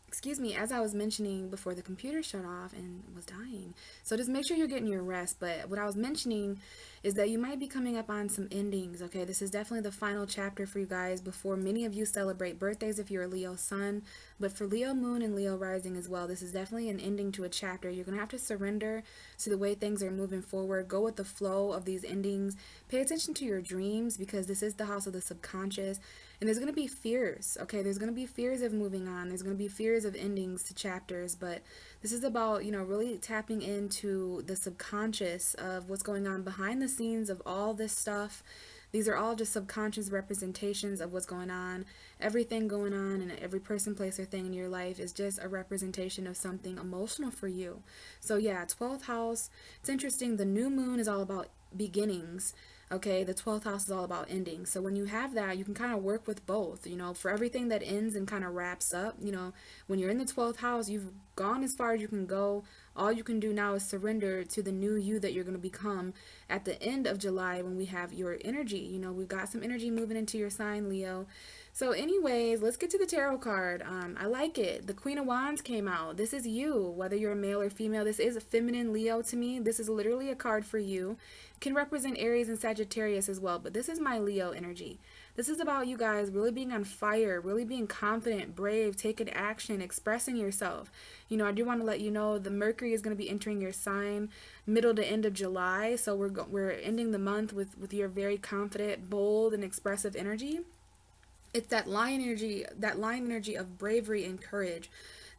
Speaker 1: excuse me, as I was mentioning before the computer shut off and was dying. So just make sure you're getting your rest. But what I was mentioning is that you might be coming up on some endings, okay? This is definitely the final chapter for you guys before many of you celebrate birthdays if you're a Leo sun. But for Leo moon and Leo rising as well, this is definitely an ending to a chapter. You're going to have to surrender to the way things are moving forward. Go with the flow of these endings. Pay attention to your dreams because this is the house of the subconscious. And there's going to be fears, okay? There's going to be fears of moving on. There's going to be fears of endings to chapters. But this is about, really tapping into the subconscious of what's going on behind the scenes of all this stuff. These are all just subconscious representations of what's going on. Everything going on and every person, place, or thing in your life is just a representation of something emotional for you. So yeah, 12th house. It's interesting. The new moon is all about beginnings. Okay, the 12th house is all about endings. So when you have that, you can kind of work with both, for everything that ends and kind of wraps up. When you're in the 12th house, you've gone as far as you can go. All you can do now is surrender to the new you that you're going to become at the end of July when we have your energy. We've got some energy moving into your sign, Leo. So anyways, let's get to the tarot card. I like it. The Queen of Wands came out. This is you, whether you're a male or female. This is a feminine Leo to me. This is literally a card for you. Can represent Aries and Sagittarius as well, but this is my Leo energy. This is about you guys really being on fire, really being confident, brave, taking action, expressing yourself. I do want to let you know the Mercury is going to be entering your sign middle to end of July, so we're ending the month with your very confident, bold, and expressive energy. It's that lion energy of bravery and courage.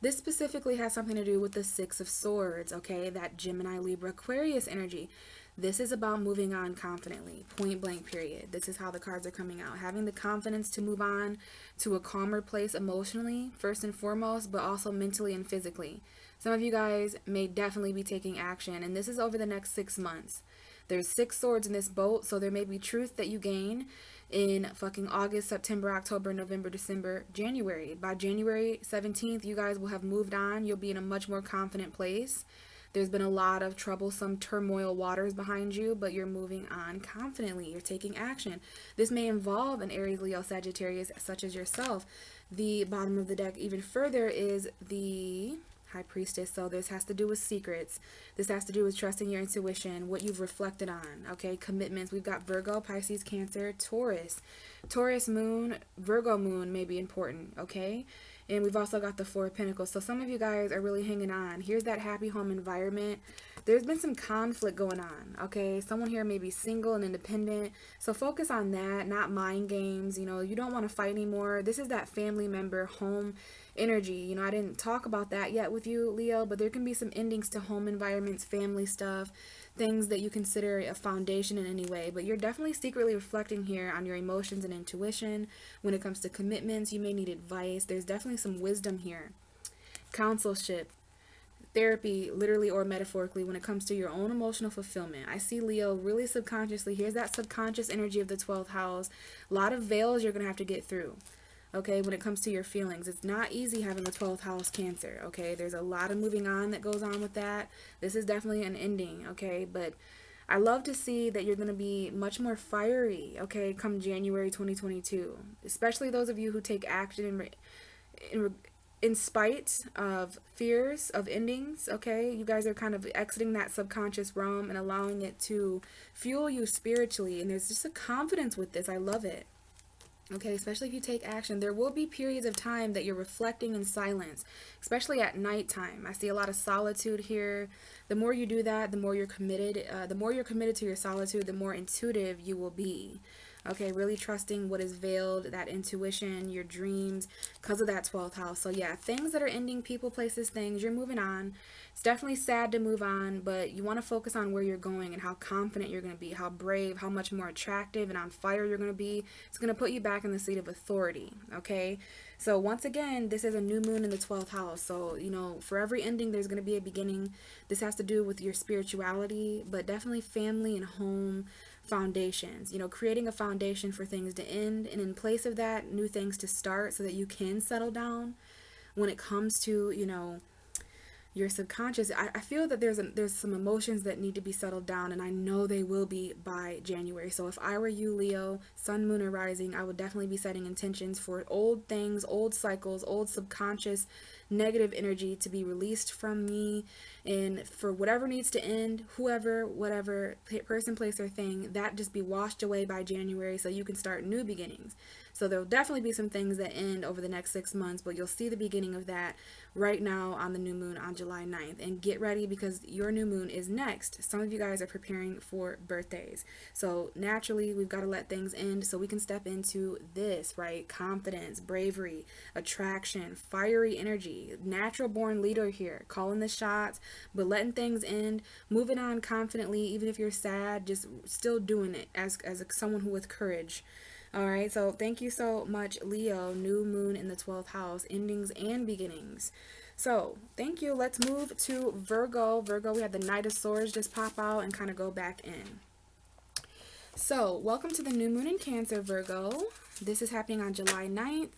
Speaker 1: This specifically has something to do with the Six of Swords, okay? That Gemini, Libra, Aquarius energy. This is about moving on confidently, point blank, period. This is how the cards are coming out. Having the confidence to move on to a calmer place emotionally, first and foremost, but also mentally and physically. Some of you guys may definitely be taking action, and this is over the next 6 months. There's 6 swords in this boat, so there may be truth that you gain in fucking August, September, October, November, December, January. By January 17th, you guys will have moved on. You'll be in a much more confident place. There's been a lot of troublesome turmoil waters behind you, but you're moving on confidently. You're taking action. This may involve an Aries, Leo, Sagittarius, such as yourself. The bottom of the deck even further is the High Priestess. So this has to do with secrets. This has to do with trusting your intuition, what you've reflected on, okay? Commitments. We've got Virgo, Pisces, Cancer, Taurus. Taurus moon, Virgo moon may be important, okay? And we've also got the Four of Pentacles. So some of you guys are really hanging on. Here's that happy home environment. There's been some conflict going on, okay? Someone here may be single and independent. So focus on that, not mind games. You don't want to fight anymore. This is that family member, home energy. I didn't talk about that yet with you, Leo, but there can be some endings to home environments, family stuff, things that you consider a foundation in any way. But you're definitely secretly reflecting here on your emotions and intuition. When it comes to commitments, you may need advice. There's definitely some wisdom here. Counselship. therapy, literally or metaphorically, when it comes to your own emotional fulfillment. I see Leo really subconsciously. Here's that subconscious energy of the 12th house. A lot of veils you're going to have to get through. Okay, when it comes to your feelings, it's not easy having the 12th house Cancer. Okay, there's a lot of moving on that goes on with that. This is definitely an ending. Okay, but I love to see that you're going to be much more fiery, okay, come January 2022. Especially those of you who take action in spite of fears of endings, okay? You guys are kind of exiting that subconscious realm and allowing it to fuel you spiritually. And there's just a confidence with this. I love it. Okay, especially if you take action. There will be periods of time that you're reflecting in silence, especially at nighttime. I see a lot of solitude here. The more you do that, the more you're committed. The more you're committed to your solitude, the more intuitive you will be. Okay, really trusting what is veiled, that intuition, your dreams, because of that 12th house. So yeah, things that are ending, people, places, things, you're moving on. It's definitely sad to move on, but you want to focus on where you're going and how confident you're going to be, how brave, how much more attractive and on fire you're going to be. It's going to put you back in the seat of authority, okay? So once again, this is a new moon in the 12th house. So, you know, for every ending, there's going to be a beginning. This has to do with your spirituality, but definitely family and home foundations. You know, creating a foundation for things to end, and in place of that, new things to start so that you can settle down when it comes to, you know, your subconscious. I feel that there's some emotions that need to be settled down, and I know they will be by January. So if I were you, Leo, sun, moon, or rising, I would definitely be setting intentions for old things, old cycles, old subconscious negative energy to be released from me, and for whatever needs to end, whoever, whatever, person, place, or thing, that just be washed away by January so you can start new beginnings. So there'll definitely be some things that end over the next 6 months, but you'll see the beginning of that right now on the new moon on July 9th. And get ready, because your new moon is next. Some of you guys are preparing for birthdays. So naturally, we've got to let things end so we can step into this, right? Confidence, bravery, attraction, fiery energy, natural born leader here, calling the shots, but letting things end, moving on confidently, even if you're sad, just still doing it as someone who with courage. All right, so thank you so much, Leo. New moon in the 12th house, endings and beginnings. So thank you. Let's move to Virgo. Virgo, we had the Knight of Swords just pop out and kind of go back in. So welcome to the new moon in Cancer, Virgo. This is happening on July 9th.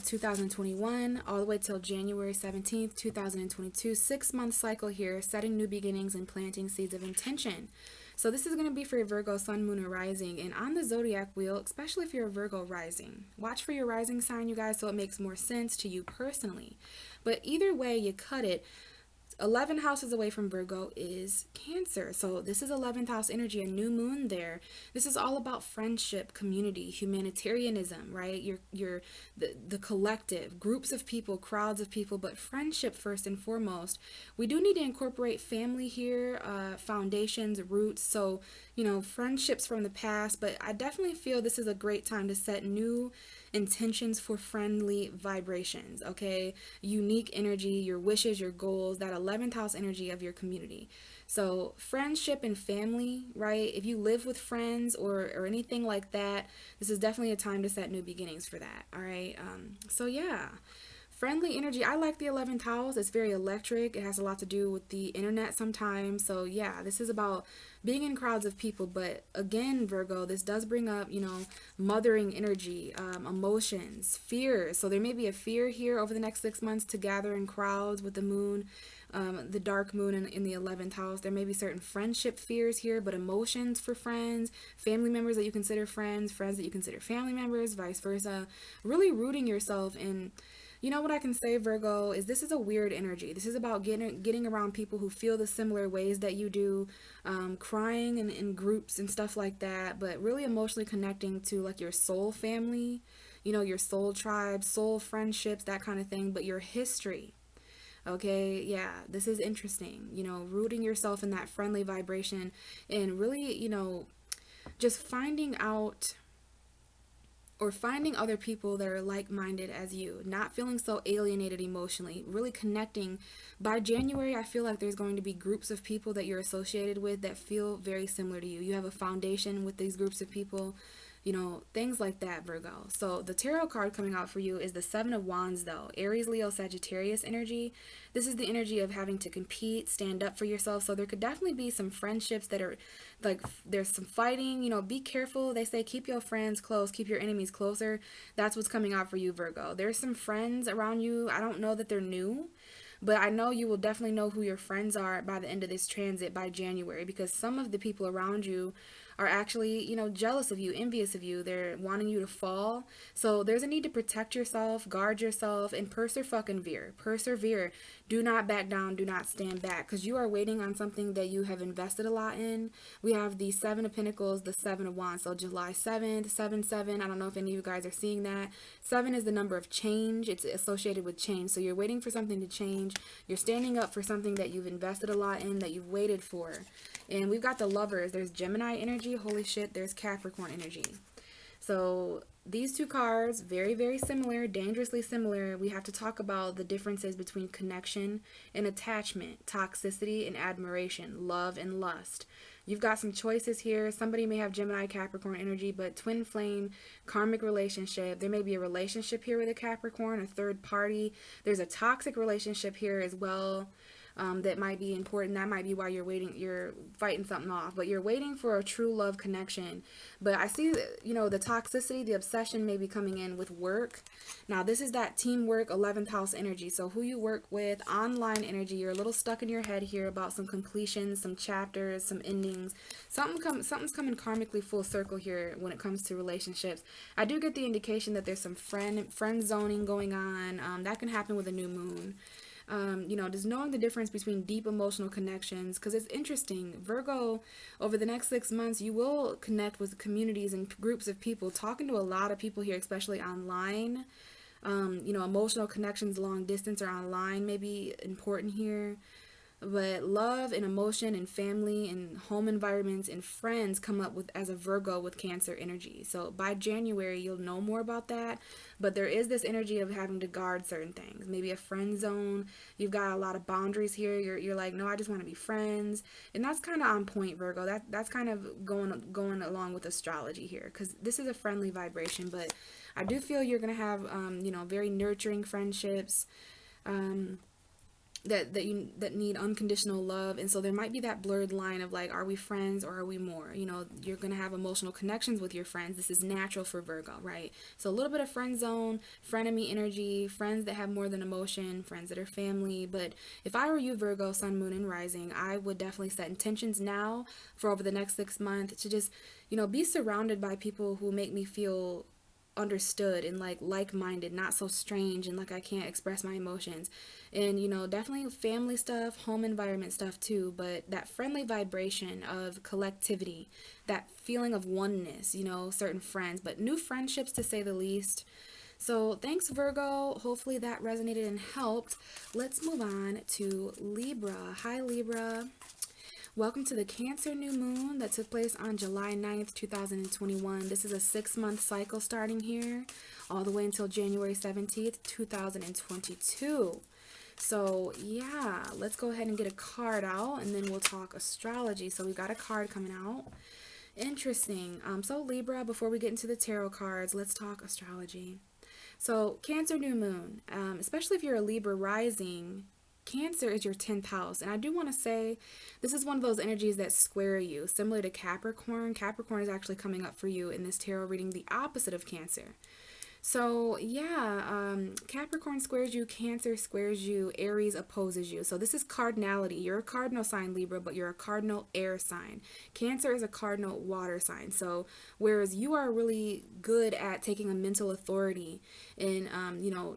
Speaker 1: 2021 all the way till January 17th, 2022. 6-month cycle here, setting new beginnings and planting seeds of intention. So this is going to be for your Virgo, sun, moon, or rising. And on the zodiac wheel, especially if you're a Virgo rising, watch for your rising sign, you guys, so it makes more sense to you personally. But either way you cut it, 11 houses away from Virgo is Cancer. So this is 11th house energy, a new moon there. This is all about friendship, community, humanitarianism, right? The collective, groups of people, crowds of people, but friendship first and foremost. We do need to incorporate family here, foundations, roots. So, you know, friendships from the past, but I definitely feel this is a great time to set new intentions for friendly vibrations, okay? Unique energy, your wishes, your goals, that 11th house energy of your community. So friendship and family, right? If you live with friends or anything like that, this is definitely a time to set new beginnings for that, all right? So yeah. Friendly energy. I like the 11th house. It's very electric. It has a lot to do with the internet sometimes. So yeah, this is about being in crowds of people. But again, Virgo, this does bring up, you know, mothering energy, emotions, fears. So there may be a fear here over the next 6 months to gather in crowds with the moon, the dark moon in the 11th house. There may be certain friendship fears here, but emotions for friends, family members that you consider friends, friends that you consider family members, vice versa. Really rooting yourself in. You know what I can say, Virgo, is this is a weird energy. This is about getting around people who feel the similar ways that you do, crying in groups and stuff like that, but really emotionally connecting to like your soul family, you know, your soul tribe, soul friendships, that kind of thing, but your history. Okay, yeah, this is interesting. You know, rooting yourself in that friendly vibration and really, you know, just finding out or finding other people that are like-minded as you, not feeling so alienated emotionally, really connecting. By January, I feel like there's going to be groups of people that you're associated with that feel very similar to you. You have a foundation with these groups of people. things like that, Virgo. So the tarot card coming out for you is the Seven of Wands, though. Aries, Leo, Sagittarius energy. This is the energy of having to compete, stand up for yourself. So there could definitely be some friendships that are like, there's some fighting. Be careful. They say keep your friends close, keep your enemies closer. That's what's coming out for you, Virgo. There's some friends around you. I don't know that they're new, but I know you will definitely know who your friends are by the end of this transit, by January, because some of the people around you are actually, jealous of you, envious of you. They're wanting you to fall. So there's a need to protect yourself, guard yourself, and persevere. Persevere. Do not back down. Do not stand back, because you are waiting on something that you have invested a lot in. We have the Seven of Pentacles, the Seven of Wands. So July 7th, 7/7. I don't know if any of you guys are seeing that. 7 is the number of change. It's associated with change. So you're waiting for something to change. You're standing up for something that you've invested a lot in, that you've waited for. And we've got the Lovers. There's Gemini energy. Holy shit, there's Capricorn energy. So these two cards, very, very similar, dangerously similar. We have to talk about the differences between connection and attachment, toxicity and admiration, love and lust. You've got some choices here. Somebody may have Gemini, Capricorn energy, but twin flame, karmic relationship. There may be a relationship here with a Capricorn, a third party. There's a toxic relationship here as well. That might be important. That might be why you're fighting something off, but you're waiting for a true love connection. But I see, the toxicity, the obsession may be coming in with work. Now, this is that teamwork, 11th house energy. So who you work with, online energy. You're a little stuck in your head here about some completions, some chapters, some endings. Something's coming karmically full circle here when it comes to relationships. I do get the indication that there's some friend zoning going on. That can happen with a new moon. Just knowing the difference between deep emotional connections, because it's interesting. Virgo, over the next 6 months, you will connect with communities and groups of people, talking to a lot of people here, especially online. Emotional connections long distance or online may be important here. But love and emotion and family and home environments and friends come up with as a Virgo with Cancer energy. So by January, you'll know more about that. But there is this energy of having to guard certain things. Maybe a friend zone. You've got a lot of boundaries here. You're like, no, I just want to be friends. And that's kind of on point, Virgo. That's kind of going along with astrology here, because this is a friendly vibration. But I do feel you're going to have, very nurturing friendships. That need unconditional love. And so there might be that blurred line of like, are we friends or are we more? You're going to have emotional connections with your friends. This is natural for Virgo, right? So a little bit of friend zone, frenemy energy, friends that have more than emotion, friends that are family. But if I were you, Virgo, sun, moon, and rising, I would definitely set intentions now for over the next 6 months to just, be surrounded by people who make me feel understood and like-minded, not so strange and like I can't express my emotions. And definitely family stuff, home environment stuff too, but that friendly vibration of collectivity, that feeling of oneness, certain friends, but new friendships to say the least. So thanks, Virgo. Hopefully that resonated and helped. Let's move on to Libra. Hi, Libra. Welcome to the Cancer new moon that took place on July 9th, 2021. This is a 6-month cycle starting here all the way until January 17th, 2022. So yeah, let's go ahead and get a card out and then we'll talk astrology. So we got a card coming out. Interesting. So Libra, before we get into the tarot cards, let's talk astrology. So Cancer new moon, especially if you're a Libra rising, Cancer is your 10th house. And I do want to say this is one of those energies that square you, similar to Capricorn. Capricorn is actually coming up for you in this tarot reading, the opposite of Cancer. So yeah, Capricorn squares you, Cancer squares you, Aries opposes you. So this is cardinality. You're a cardinal sign, Libra, but you're a cardinal air sign. Cancer is a cardinal water sign. So whereas you are really good at taking a mental authority and,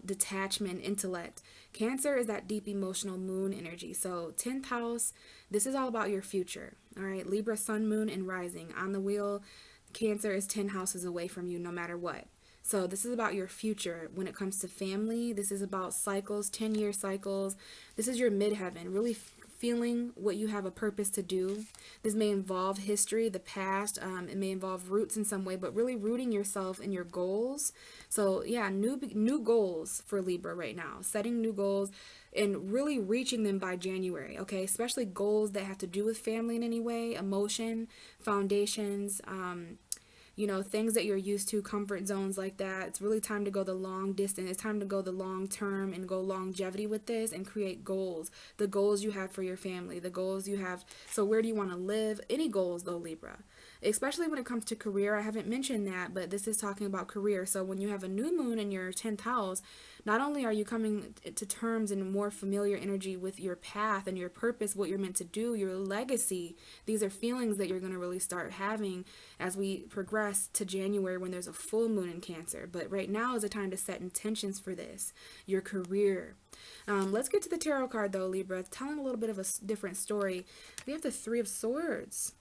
Speaker 1: detachment, intellect, Cancer is that deep emotional moon energy. So 10th house, this is all about your future. All right, Libra, sun, moon, and rising. On the wheel, Cancer is 10 houses away from you no matter what. So this is about your future when it comes to family. This is about cycles, 10-year cycles. This is your midheaven, really feeling what you have a purpose to do. This may involve history, the past. It may involve roots in some way, but really rooting yourself in your goals. So yeah, new goals for Libra right now. Setting new goals and really reaching them by January, okay? Especially goals that have to do with family in any way, emotion, foundations, things that you're used to, comfort zones like that. It's really time to go the long distance. It's time to go the long term and go longevity with this and create goals. The goals you have for your family, the goals you have. So where do you want to live? Any goals though, Libra. Especially when it comes to career. I haven't mentioned that, but this is talking about career. So when you have a new moon in your 10th house, not only are you coming to terms in more familiar energy with your path and your purpose, what you're meant to do, your legacy. These are feelings that you're going to really start having as we progress to January when there's a full moon in Cancer. But right now is a time to set intentions for this, your career. Let's get to the tarot card though, Libra. It's telling a little bit of a different story. We have the Three of Swords.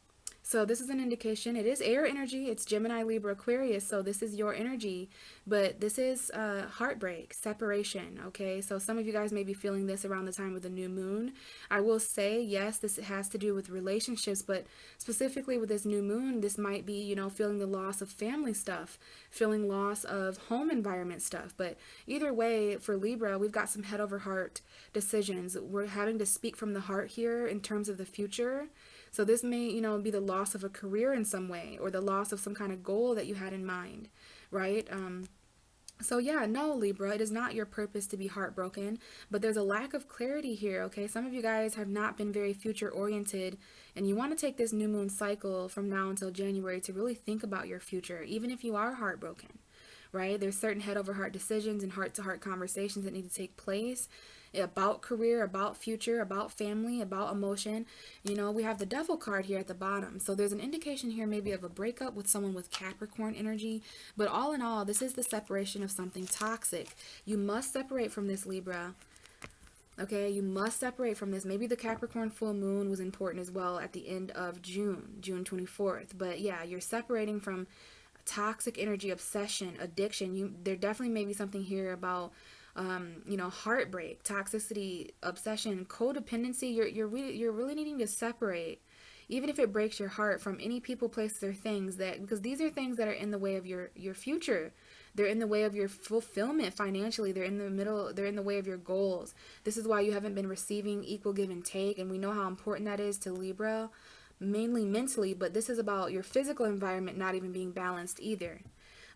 Speaker 1: So this is an indication. It is air energy. It's Gemini, Libra, Aquarius. So this is your energy. But this is heartbreak, separation. Okay. So some of you guys may be feeling this around the time of the new moon. I will say, yes, this has to do with relationships. But specifically with this new moon, this might be, feeling the loss of family stuff, feeling loss of home environment stuff. But either way, for Libra, we've got some head over heart decisions. We're having to speak from the heart here in terms of the future. So this may, be the loss of a career in some way, or the loss of some kind of goal that you had in mind, right? So yeah, no, Libra, it is not your purpose to be heartbroken, but there's a lack of clarity here, okay? Some of you guys have not been very future oriented, and you want to take this new moon cycle from now until January to really think about your future, even if you are heartbroken, right? There's certain head over heart decisions and heart to heart conversations that need to take place about career, about future, about family, about emotion. We have the Devil card here at the bottom. So there's an indication here maybe of a breakup with someone with Capricorn energy. But all in all, this is the separation of something toxic. You must separate from this, Libra. Okay, you must separate from this. Maybe the Capricorn full moon was important as well at the end of June 24th. But yeah, you're separating from toxic energy, obsession, addiction. There definitely may be something here about heartbreak, toxicity, obsession, codependency. You're really needing to separate, even if it breaks your heart, from any people, places, or things because these are things that are in the way of your future. They're in the way of your fulfillment financially. They're in the way of your goals. This is why you haven't been receiving equal give and take, and we know how important that is to Libra, mainly mentally, but this is about your physical environment not even being balanced either.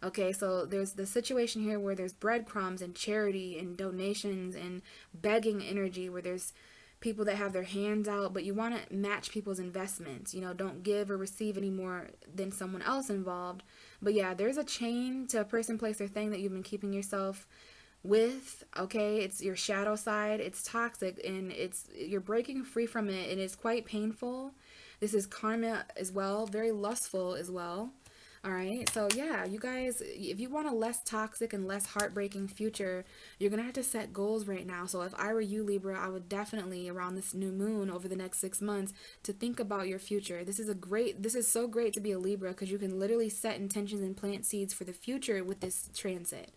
Speaker 1: Okay, so there's the situation here where there's breadcrumbs and charity and donations and begging energy, where there's people that have their hands out, but you want to match people's investments. Don't give or receive any more than someone else involved. But yeah, there's a chain to a person, place, or thing that you've been keeping yourself with. Okay, it's your shadow side. It's toxic, and you're breaking free from it, and it's quite painful. This is karma as well, very lustful as well. All right, so yeah, you guys, if you want a less toxic and less heartbreaking future, you're going to have to set goals right now. So if I were you, Libra, I would definitely, around this new moon over the next 6 months, to think about your future. This is so great to be a Libra, because you can literally set intentions and plant seeds for the future with this transit.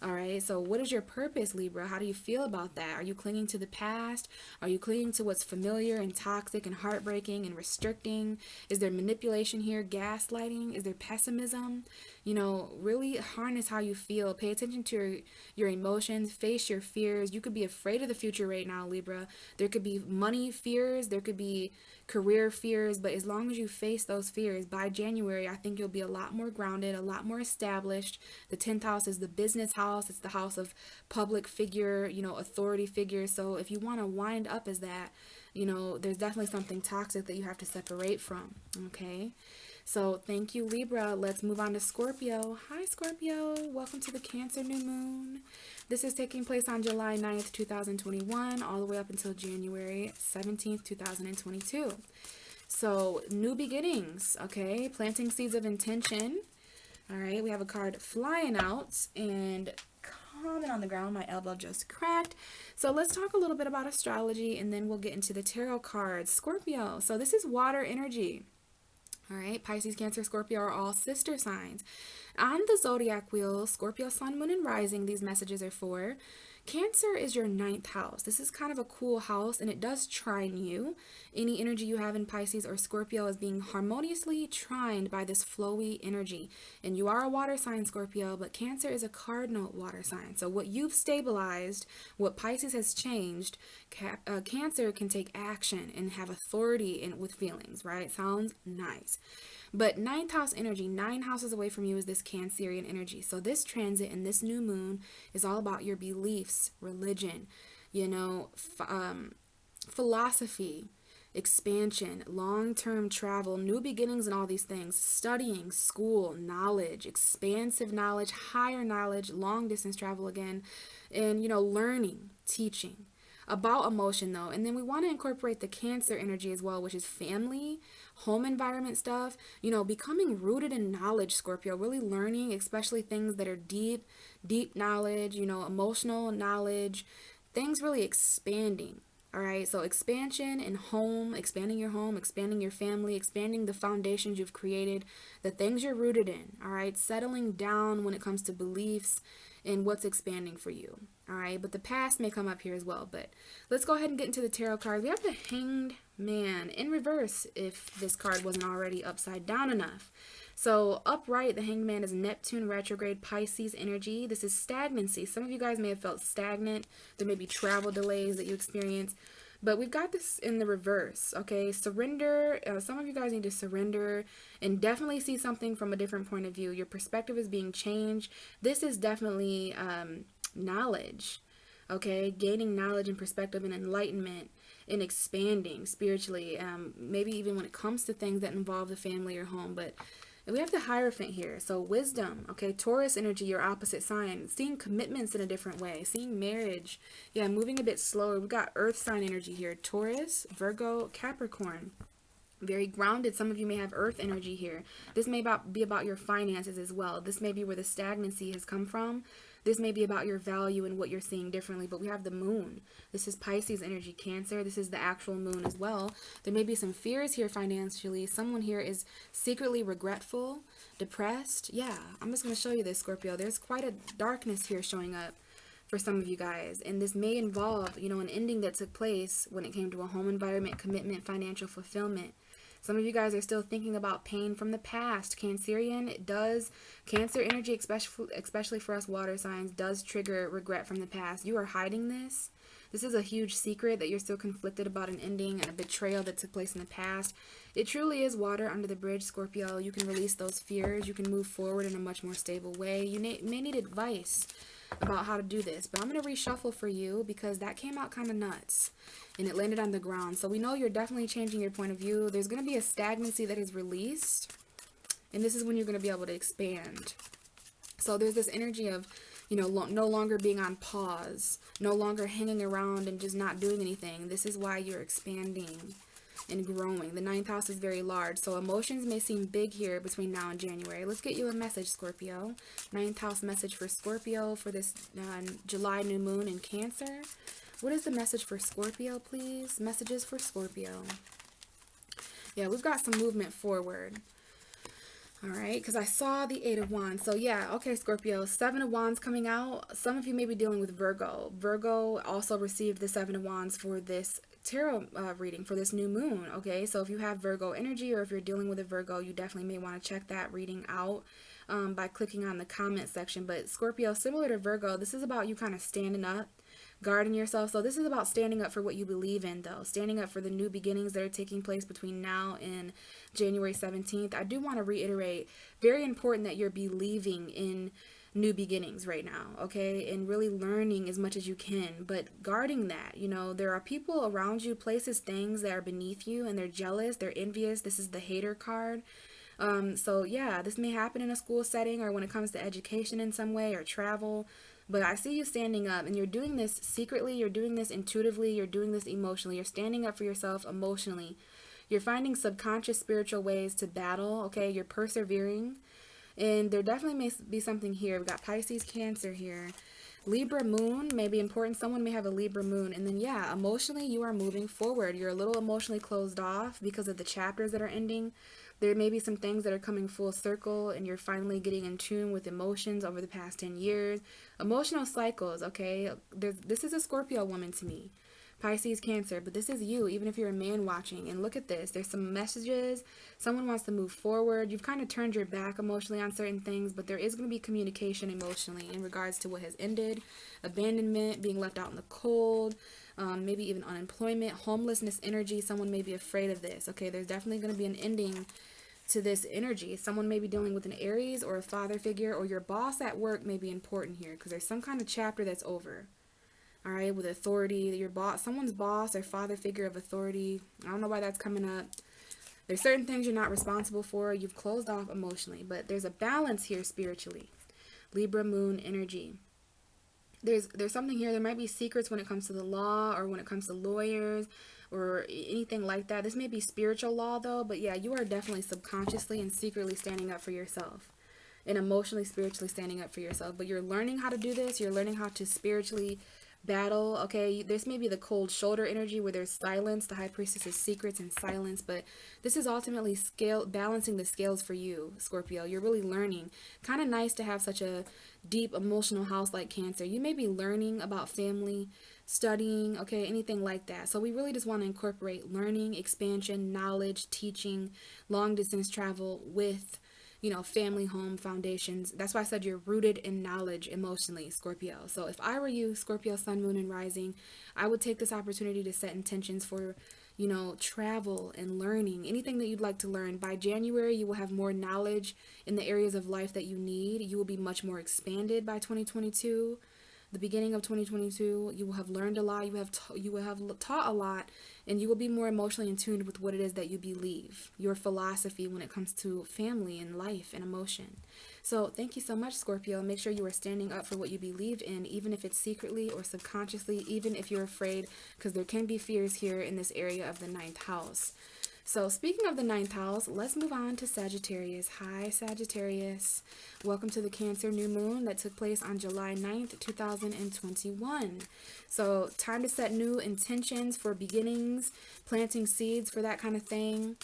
Speaker 1: All right, so what is your purpose, Libra? How do you feel about that? Are you clinging to the past? Are you clinging to what's familiar and toxic and heartbreaking and restricting? Is there manipulation here, gaslighting? Is there pessimism? Really harness how you feel. Pay attention to your emotions. Face your fears. You could be afraid of the future right now, Libra. There could be money fears. There could be career fears. But as long as you face those fears, by January, I think you'll be a lot more grounded, a lot more established. The 10th house is the business house. It's the house of public figure, authority figures. So if you want to wind up as that, there's definitely something toxic that you have to separate from. Okay. So thank you, Libra. Let's move on to Scorpio. Hi, Scorpio. Welcome to the Cancer new moon. This is taking place on July 9th, 2021, all the way up until January 17th, 2022. So new beginnings, okay? Planting seeds of intention. All right, we have a card flying out and comment on the ground. My elbow just cracked. So let's talk a little bit about astrology, and then we'll get into the tarot cards. Scorpio. So this is water energy. All right, Pisces, Cancer, Scorpio are all sister signs. On the zodiac wheel, Scorpio, Sun, Moon, and Rising, these messages are for. Cancer is your 9th house. This is kind of a cool house, and it does trine you. Any energy you have in Pisces or Scorpio is being harmoniously trined by this flowy energy. And you are a water sign, Scorpio, but Cancer is a cardinal water sign. So what you've stabilized, what Pisces has changed, Cancer can take action and have authority with feelings, right? Sounds nice. But ninth house energy, 9 houses away from you, is this Cancerian energy. So this transit and this new moon is all about your beliefs, religion, philosophy, expansion, long-term travel, new beginnings, and all these things. Studying, school, knowledge, expansive knowledge, higher knowledge, long distance travel again, and learning, teaching. About emotion though, and then we want to incorporate the Cancer energy as well, which is family, home environment stuff, becoming rooted in knowledge, Scorpio, really learning, especially things that are deep knowledge, emotional knowledge, things really expanding. All right, so expansion in home, expanding your home, expanding your family, expanding the foundations you've created, the things you're rooted in. All right, settling down when it comes to beliefs and what's expanding for you. All right, but the past may come up here as well. But let's go ahead and get into the tarot cards. We have the Hanged Man in reverse if this card wasn't already upside down enough. So upright, the Hanged Man is Neptune retrograde Pisces energy. This is stagnancy. Some of you guys may have felt stagnant. There may be travel delays that you experience. But we've got this in the reverse, okay? Surrender. Some of you guys need to surrender and definitely see something from a different point of view. Your perspective is being changed. This is definitely knowledge, okay? Gaining knowledge and perspective and enlightenment and expanding spiritually, maybe even when it comes to things that involve the family or home. But we have the Hierophant here. So wisdom, okay? Taurus energy, your opposite sign. Seeing commitments in a different way. Seeing marriage. Yeah, moving a bit slower. We've got earth sign energy here. Taurus, Virgo, Capricorn. Very grounded. Some of you may have earth energy here. This may be about your finances as well. This may be where the stagnancy has come from. This may be about your value and what you're seeing differently. But we have the moon. This is Pisces energy, Cancer. This is the actual moon as well. There may be some fears here financially. Someone here is secretly regretful, depressed. Yeah, I'm just going to show you this, Scorpio. There's quite a darkness here showing up for some of you guys. And this may involve, an ending that took place when it came to a home environment, commitment, financial fulfillment. Some of you guys are still thinking about pain from the past. Cancerian, it does. Cancer energy, especially for us water signs, does trigger regret from the past. You are hiding this. This is a huge secret that you're still conflicted about an ending and a betrayal that took place in the past. It truly is water under the bridge, Scorpio. You can release those fears. You can move forward in a much more stable way. You may need advice about how to do this, but I'm going to reshuffle for you because that came out kind of nuts and it landed on the ground. So we know you're definitely changing your point of view. There's going to be a stagnancy that is released, and this is when you're going to be able to expand. So there's this energy of, no longer being on pause, no longer hanging around and just not doing anything. This is why you're expanding and growing. The 9th house is very large, so emotions may seem big here between now and January. Let's get you a message, Scorpio. 9th house message for Scorpio for this July new moon in Cancer. What is the message for Scorpio, please? Messages for Scorpio. Yeah, we've got some movement forward. All right, because I saw the 8 of Wands. So yeah, okay, Scorpio, 7 of Wands coming out. Some of you may be dealing with Virgo. Virgo also received the 7 of Wands for this tarot reading for this new moon. Okay, so if you have Virgo energy or if you're dealing with a Virgo, you definitely may want to check that reading out by clicking on the comment section. But Scorpio, similar to Virgo, this is about you kind of standing up, guarding yourself. So this is about standing up for what you believe in, though. Standing up for the new beginnings that are taking place between now and January 17th. I do want to reiterate, very important that you're believing in new beginnings right now, okay? And really learning as much as you can, but guarding that. There are people around you, places, things that are beneath you, and they're jealous, they're envious. This is the hater card. So yeah, this may happen in a school setting or when it comes to education in some way or travel. But I see you standing up, and you're doing this secretly, you're doing this intuitively, you're doing this emotionally, you're standing up for yourself emotionally. You're finding subconscious spiritual ways to battle, okay? You're persevering, and there definitely may be something here. We've got Pisces, Cancer here. Libra moon may be important. Someone may have a Libra moon. And then, yeah, emotionally, you are moving forward. You're a little emotionally closed off because of the chapters that are ending. There may be some things that are coming full circle, and you're finally getting in tune with emotions over the past 10 years. Emotional cycles, okay? This is a Scorpio woman to me. Pisces, Cancer, but this is you, even if you're a man watching. And look at this. There's some messages. Someone wants to move forward. You've kind of turned your back emotionally on certain things, but there is going to be communication emotionally in regards to what has ended, abandonment, being left out in the cold, maybe even unemployment, homelessness energy. Someone may be afraid of this. Okay, there's definitely going to be an ending to this energy. Someone may be dealing with an Aries or a father figure, or your boss at work may be important here because there's some kind of chapter that's over. All right, with authority, your boss, someone's boss or father figure of authority. I don't know why that's coming up. There's certain things you're not responsible for. You've closed off emotionally, but there's a balance here spiritually. Libra moon energy. There's something here. There might be secrets when it comes to the law or when it comes to lawyers or anything like that. This may be spiritual law though, but yeah, you are definitely subconsciously and secretly standing up for yourself and emotionally, spiritually standing up for yourself. But you're learning how to do this. You're learning how to spiritually battle. Okay, this may be the cold shoulder energy where there's silence. The high priestess is secrets and silence, but this is ultimately balancing the scales for you, Scorpio. You're really learning. Kind of nice to have such a deep emotional house like Cancer. You may be learning about family, studying, okay, anything like that. So we really just want to incorporate learning, expansion, knowledge, teaching, long distance travel with, you know, family, home, foundations. That's why I said you're rooted in knowledge emotionally, Scorpio. So if I were you, Scorpio, sun, moon, and rising, I would take this opportunity to set intentions for, you know, travel and learning, anything that you'd like to learn. By January, you will have more knowledge in the areas of life that you need. You will be much more expanded by 2022. The beginning of 2022, you will have learned a lot, you will have taught a lot, and you will be more emotionally in tune with what it is that you believe, your philosophy when it comes to family and life and emotion. So thank you so much, Scorpio. Make sure you are standing up for what you believed in, even if it's secretly or subconsciously, even if you're afraid, because there can be fears here in this area of the ninth house. So speaking of the ninth house, let's move on to Sagittarius. Hi, Sagittarius. Welcome to the Cancer new moon that took place on July 9th, 2021. So time to set new intentions for beginnings, planting seeds for that kind of thing,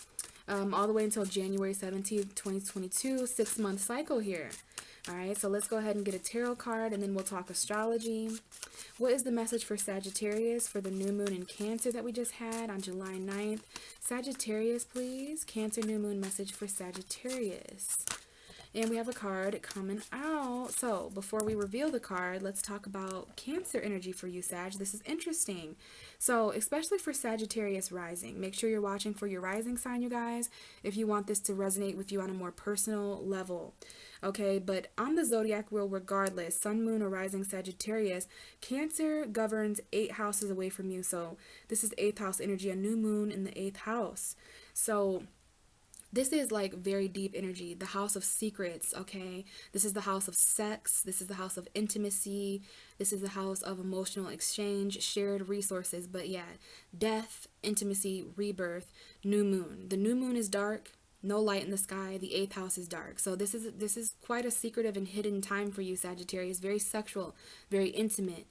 Speaker 1: all the way until January 17th, 2022, 6-month cycle here. All right, so let's go ahead and get a tarot card and then we'll talk astrology. What is the message for Sagittarius for the new moon in Cancer that we just had on July 9th? Sagittarius, please. Cancer new moon message for Sagittarius. And we have a card coming out. So before we reveal the card, let's talk about Cancer energy for you, Sag. This is interesting. So especially for Sagittarius rising, make sure you're watching for your rising sign, you guys, if you want this to resonate with you on a more personal level. Okay, but on the zodiac wheel, regardless, sun, moon, or rising Sagittarius, Cancer governs 8 houses away from you. So this is 8th house energy, a new moon in the 8th house. So this is like very deep energy, the house of secrets, okay? This is the house of sex. This is the house of intimacy. This is the house of emotional exchange, shared resources. But yeah, death, intimacy, rebirth, new moon. The new moon is dark. No light in the sky. The 8th house is dark. So this is quite a secretive and hidden time for you, Sagittarius. Very sexual, very intimate,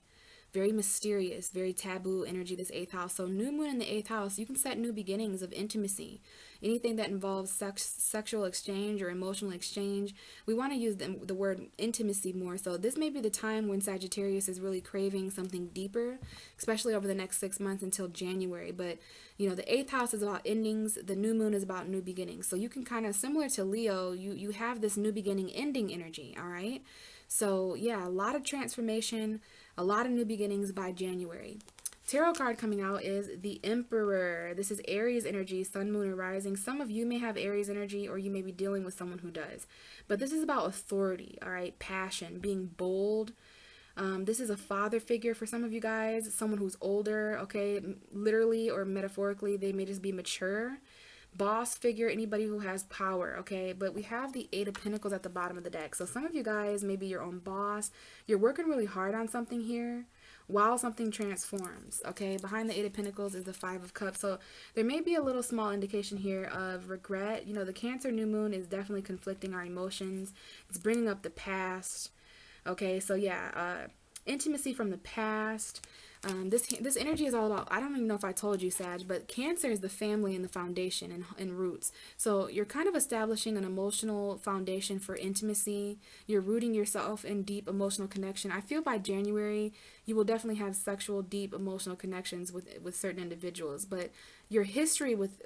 Speaker 1: very mysterious, very taboo energy, this 8th house. So new moon in the 8th house, you can set new beginnings of intimacy. Anything that involves sexual exchange or emotional exchange. We want to use the word intimacy more. So this may be the time when Sagittarius is really craving something deeper, especially over the next 6 months until January. But you know, the 8th house is about endings. The new moon is about new beginnings. So you can kind of, similar to Leo, you have this new beginning ending energy, all right? So yeah, a lot of transformation, a lot of new beginnings by January. Tarot card coming out is the Emperor. This is Aries energy, sun, moon, or rising. Some of you may have Aries energy or you may be dealing with someone who does. But this is about authority, all right? Passion, being bold. This is a father figure for some of you guys, someone who's older, okay? Literally or metaphorically, they may just be mature. Boss figure, anybody who has power, okay? But we have the 8 of Pentacles at the bottom of the deck. So some of you guys may be your own boss. You're working really hard on something here while something transforms, okay? Behind the 8 of Pentacles is the 5 of Cups. So there may be a little small indication here of regret. You know, the Cancer new moon is definitely conflicting our emotions. It's bringing up the past, okay? So yeah, intimacy from the past. This energy is all about, I don't even know if I told you, Sag, but Cancer is the family and the foundation and roots. So you're kind of establishing an emotional foundation for intimacy. You're rooting yourself in deep emotional connection. I feel by January, you will definitely have sexual, deep emotional connections with certain individuals. But your history with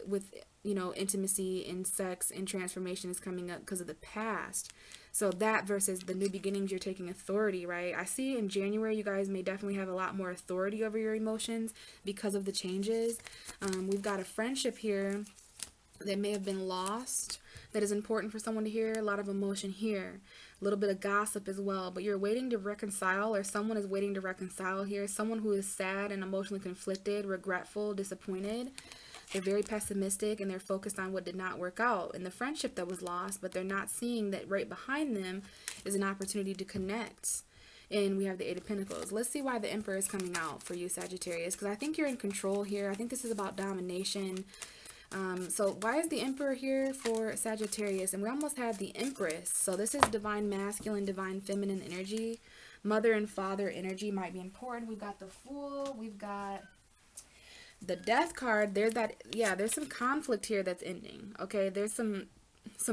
Speaker 1: you know, intimacy and sex and transformation is coming up because of the past. So that versus the new beginnings, you're taking authority, right? I see in January, you guys may definitely have a lot more authority over your emotions because of the changes. We've got a friendship here that may have been lost that is important for someone to hear. A lot of emotion here, a little bit of gossip as well, but you're waiting to reconcile, or someone is waiting to reconcile here. Someone who is sad and emotionally conflicted, regretful, disappointed. They're very pessimistic and they're focused on what did not work out and the friendship that was lost, but they're not seeing that right behind them is an opportunity to connect. And we have the Eight of Pentacles. Let's see why the Emperor is coming out for you, Sagittarius, because I think you're in control here. I think this is about domination. So why is the Emperor here for Sagittarius? And we almost had the Empress. So this is divine masculine, divine feminine energy. Mother and father energy might be important. We've got the Fool. We've got the Death card. There's that, yeah, there's some conflict here that's ending. Okay, there's some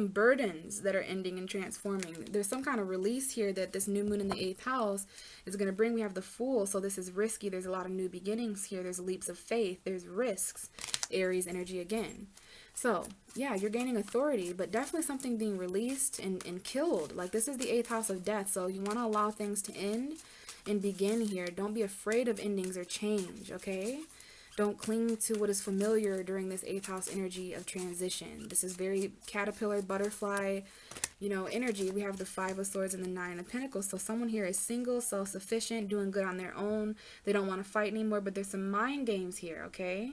Speaker 1: burdens that are ending and transforming. There's some kind of release here that this new moon in the 8th house is going to bring. We have the Fool, so this is risky. There's a lot of new beginnings here. There's leaps of faith. There's risks. Aries energy again. So yeah, you're gaining authority, but definitely something being released and killed. Like, this is the 8th house of death, so you want to allow things to end and begin here. Don't be afraid of endings or change, okay? Don't cling to what is familiar during this 8th house energy of transition. This is very caterpillar, butterfly, you know, energy. We have the 5 of Swords and the 9 of Pentacles. So someone here is single, self-sufficient, doing good on their own. They don't want to fight anymore, but there's some mind games here, okay?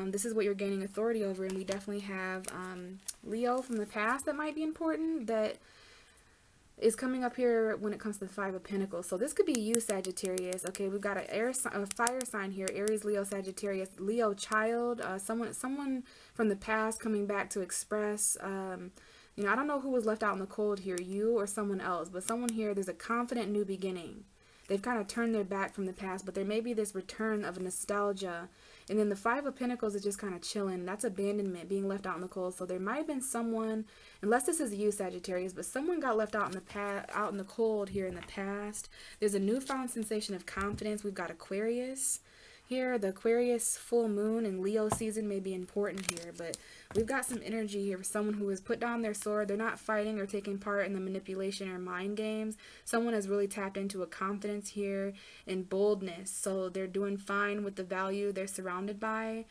Speaker 1: This is what you're gaining authority over, and we definitely have Leo from the past that might be important, that is coming up here when it comes to the 5 of Pentacles. So this could be you, Sagittarius. Okay, we've got a fire sign here, Aries, Leo, Sagittarius, Leo child, someone from the past coming back to express, you know, I don't know who was left out in the cold here, you or someone else, but someone here, there's a confident new beginning. They've kind of turned their back from the past, but there may be this return of nostalgia. And then the 5 of Pentacles is just kind of chilling. That's abandonment, being left out in the cold. So there might have been someone, unless this is you, Sagittarius, but someone got left out in the cold here in the past. There's a newfound sensation of confidence. We've got Aquarius here. The Aquarius full moon and Leo season may be important here, but we've got some energy here for someone who has put down their sword. They're not fighting or taking part in the manipulation or mind games. Someone has really tapped into a confidence here and boldness. So they're doing fine with the value they're surrounded by.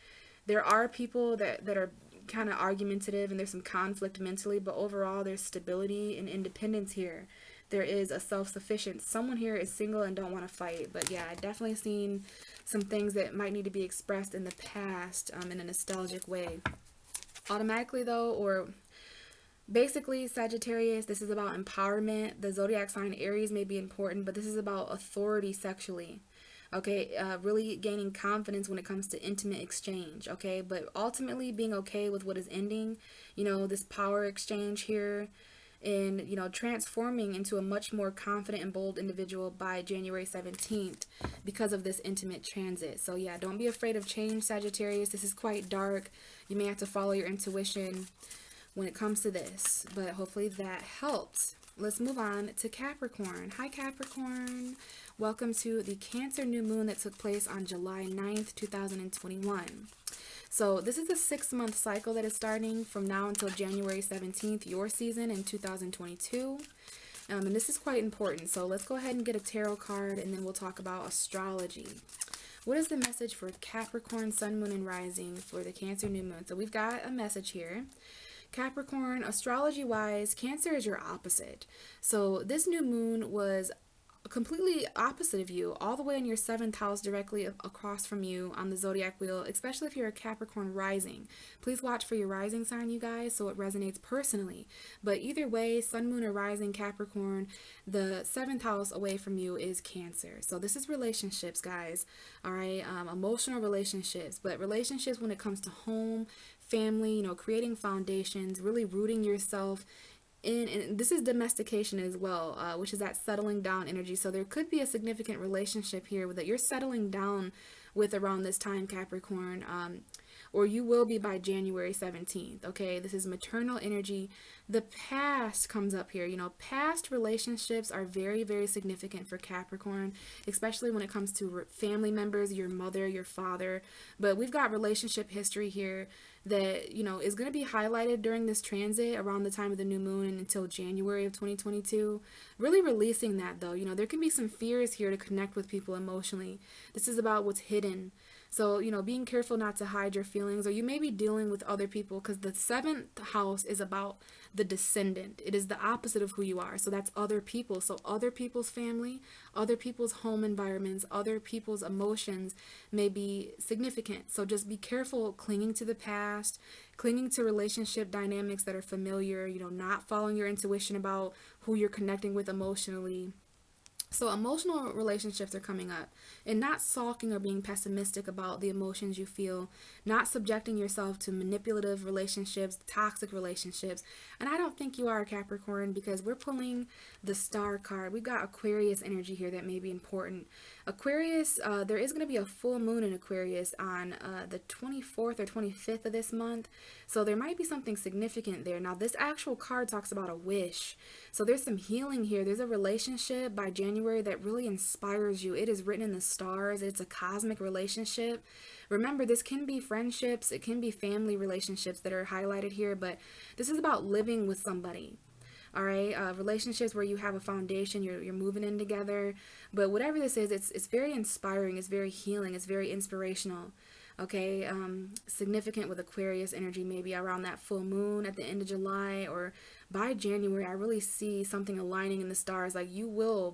Speaker 1: There are people that are kind of argumentative and there's some conflict mentally, but overall there's stability and independence here. There is a self-sufficient. Someone here is single and don't want to fight. But yeah, I definitely seen some things that might need to be expressed in the past in a nostalgic way. Automatically though, or basically, Sagittarius, this is about empowerment. The zodiac sign Aries may be important, but this is about authority sexually. Okay, really gaining confidence when it comes to intimate exchange. Okay, but ultimately being okay with what is ending. You know, this power exchange here. And, you know, transforming into a much more confident and bold individual by January 17th because of this intimate transit. So yeah, don't be afraid of change, Sagittarius. This is quite dark. You may have to follow your intuition when it comes to this, but hopefully that helped. Let's move on to Capricorn. Hi, Capricorn. Welcome to the Cancer new moon that took place on July 9th, 2021. So this is a 6-month cycle that is starting from now until January 17th, your season in 2022. And this is quite important. So let's go ahead and get a tarot card and then we'll talk about astrology. What is the message for Capricorn, Sun, Moon, and Rising for the Cancer new moon? So we've got a message here. Capricorn, astrology-wise, Cancer is your opposite. So this new moon was completely opposite of you, all the way in your 7th house, directly across from you on the zodiac wheel, especially if you're a Capricorn rising. Please watch for your rising sign, you guys, so it resonates personally. But either way, Sun, Moon, or Rising Capricorn, the 7th house away from you is Cancer. So this is relationships, guys, all right? Emotional relationships, but relationships when it comes to home, family, you know, creating foundations, really rooting yourself in, and this is domestication as well, which is that settling down energy. So there could be a significant relationship here that you're settling down with around this time, Capricorn, or you will be by January 17th. Okay, this is maternal energy. The past comes up here. You know, past relationships are very, very significant for Capricorn, especially when it comes to family members, your mother, your father. But we've got relationship history here that, you know, is going to be highlighted during this transit around the time of the new moon and until January of 2022. Really releasing that though. You know, there can be some fears here to connect with people emotionally. This is about what's hidden. So, being careful not to hide your feelings, or you may be dealing with other people, because the seventh house is about the descendant. It is the opposite of who you are. So that's other people. So other people's family, other people's home environments, other people's emotions may be significant. So just be careful clinging to the past, clinging to relationship dynamics that are familiar, not following your intuition about who you're connecting with emotionally. So emotional relationships are coming up, and not sulking or being pessimistic about the emotions you feel, not subjecting yourself to manipulative relationships, toxic relationships. And I don't think you are a Capricorn, because we're pulling the star card. We've got Aquarius energy here that may be important. Aquarius, there is going to be a full moon in Aquarius on the 24th or 25th of this month. So there might be something significant there. Now, this actual card talks about a wish. So there's some healing here. There's a relationship by January that really inspires you. It is written in the stars. It's a cosmic relationship. Remember, this can be friendships. It can be family relationships that are highlighted here. But this is about living with somebody. All right, relationships where you have a foundation, you're moving in together. But whatever this is, it's very inspiring, it's very healing, it's very inspirational. Okay, significant with Aquarius energy, maybe around that full moon at the end of July, or by January. I really see something aligning in the stars. Like,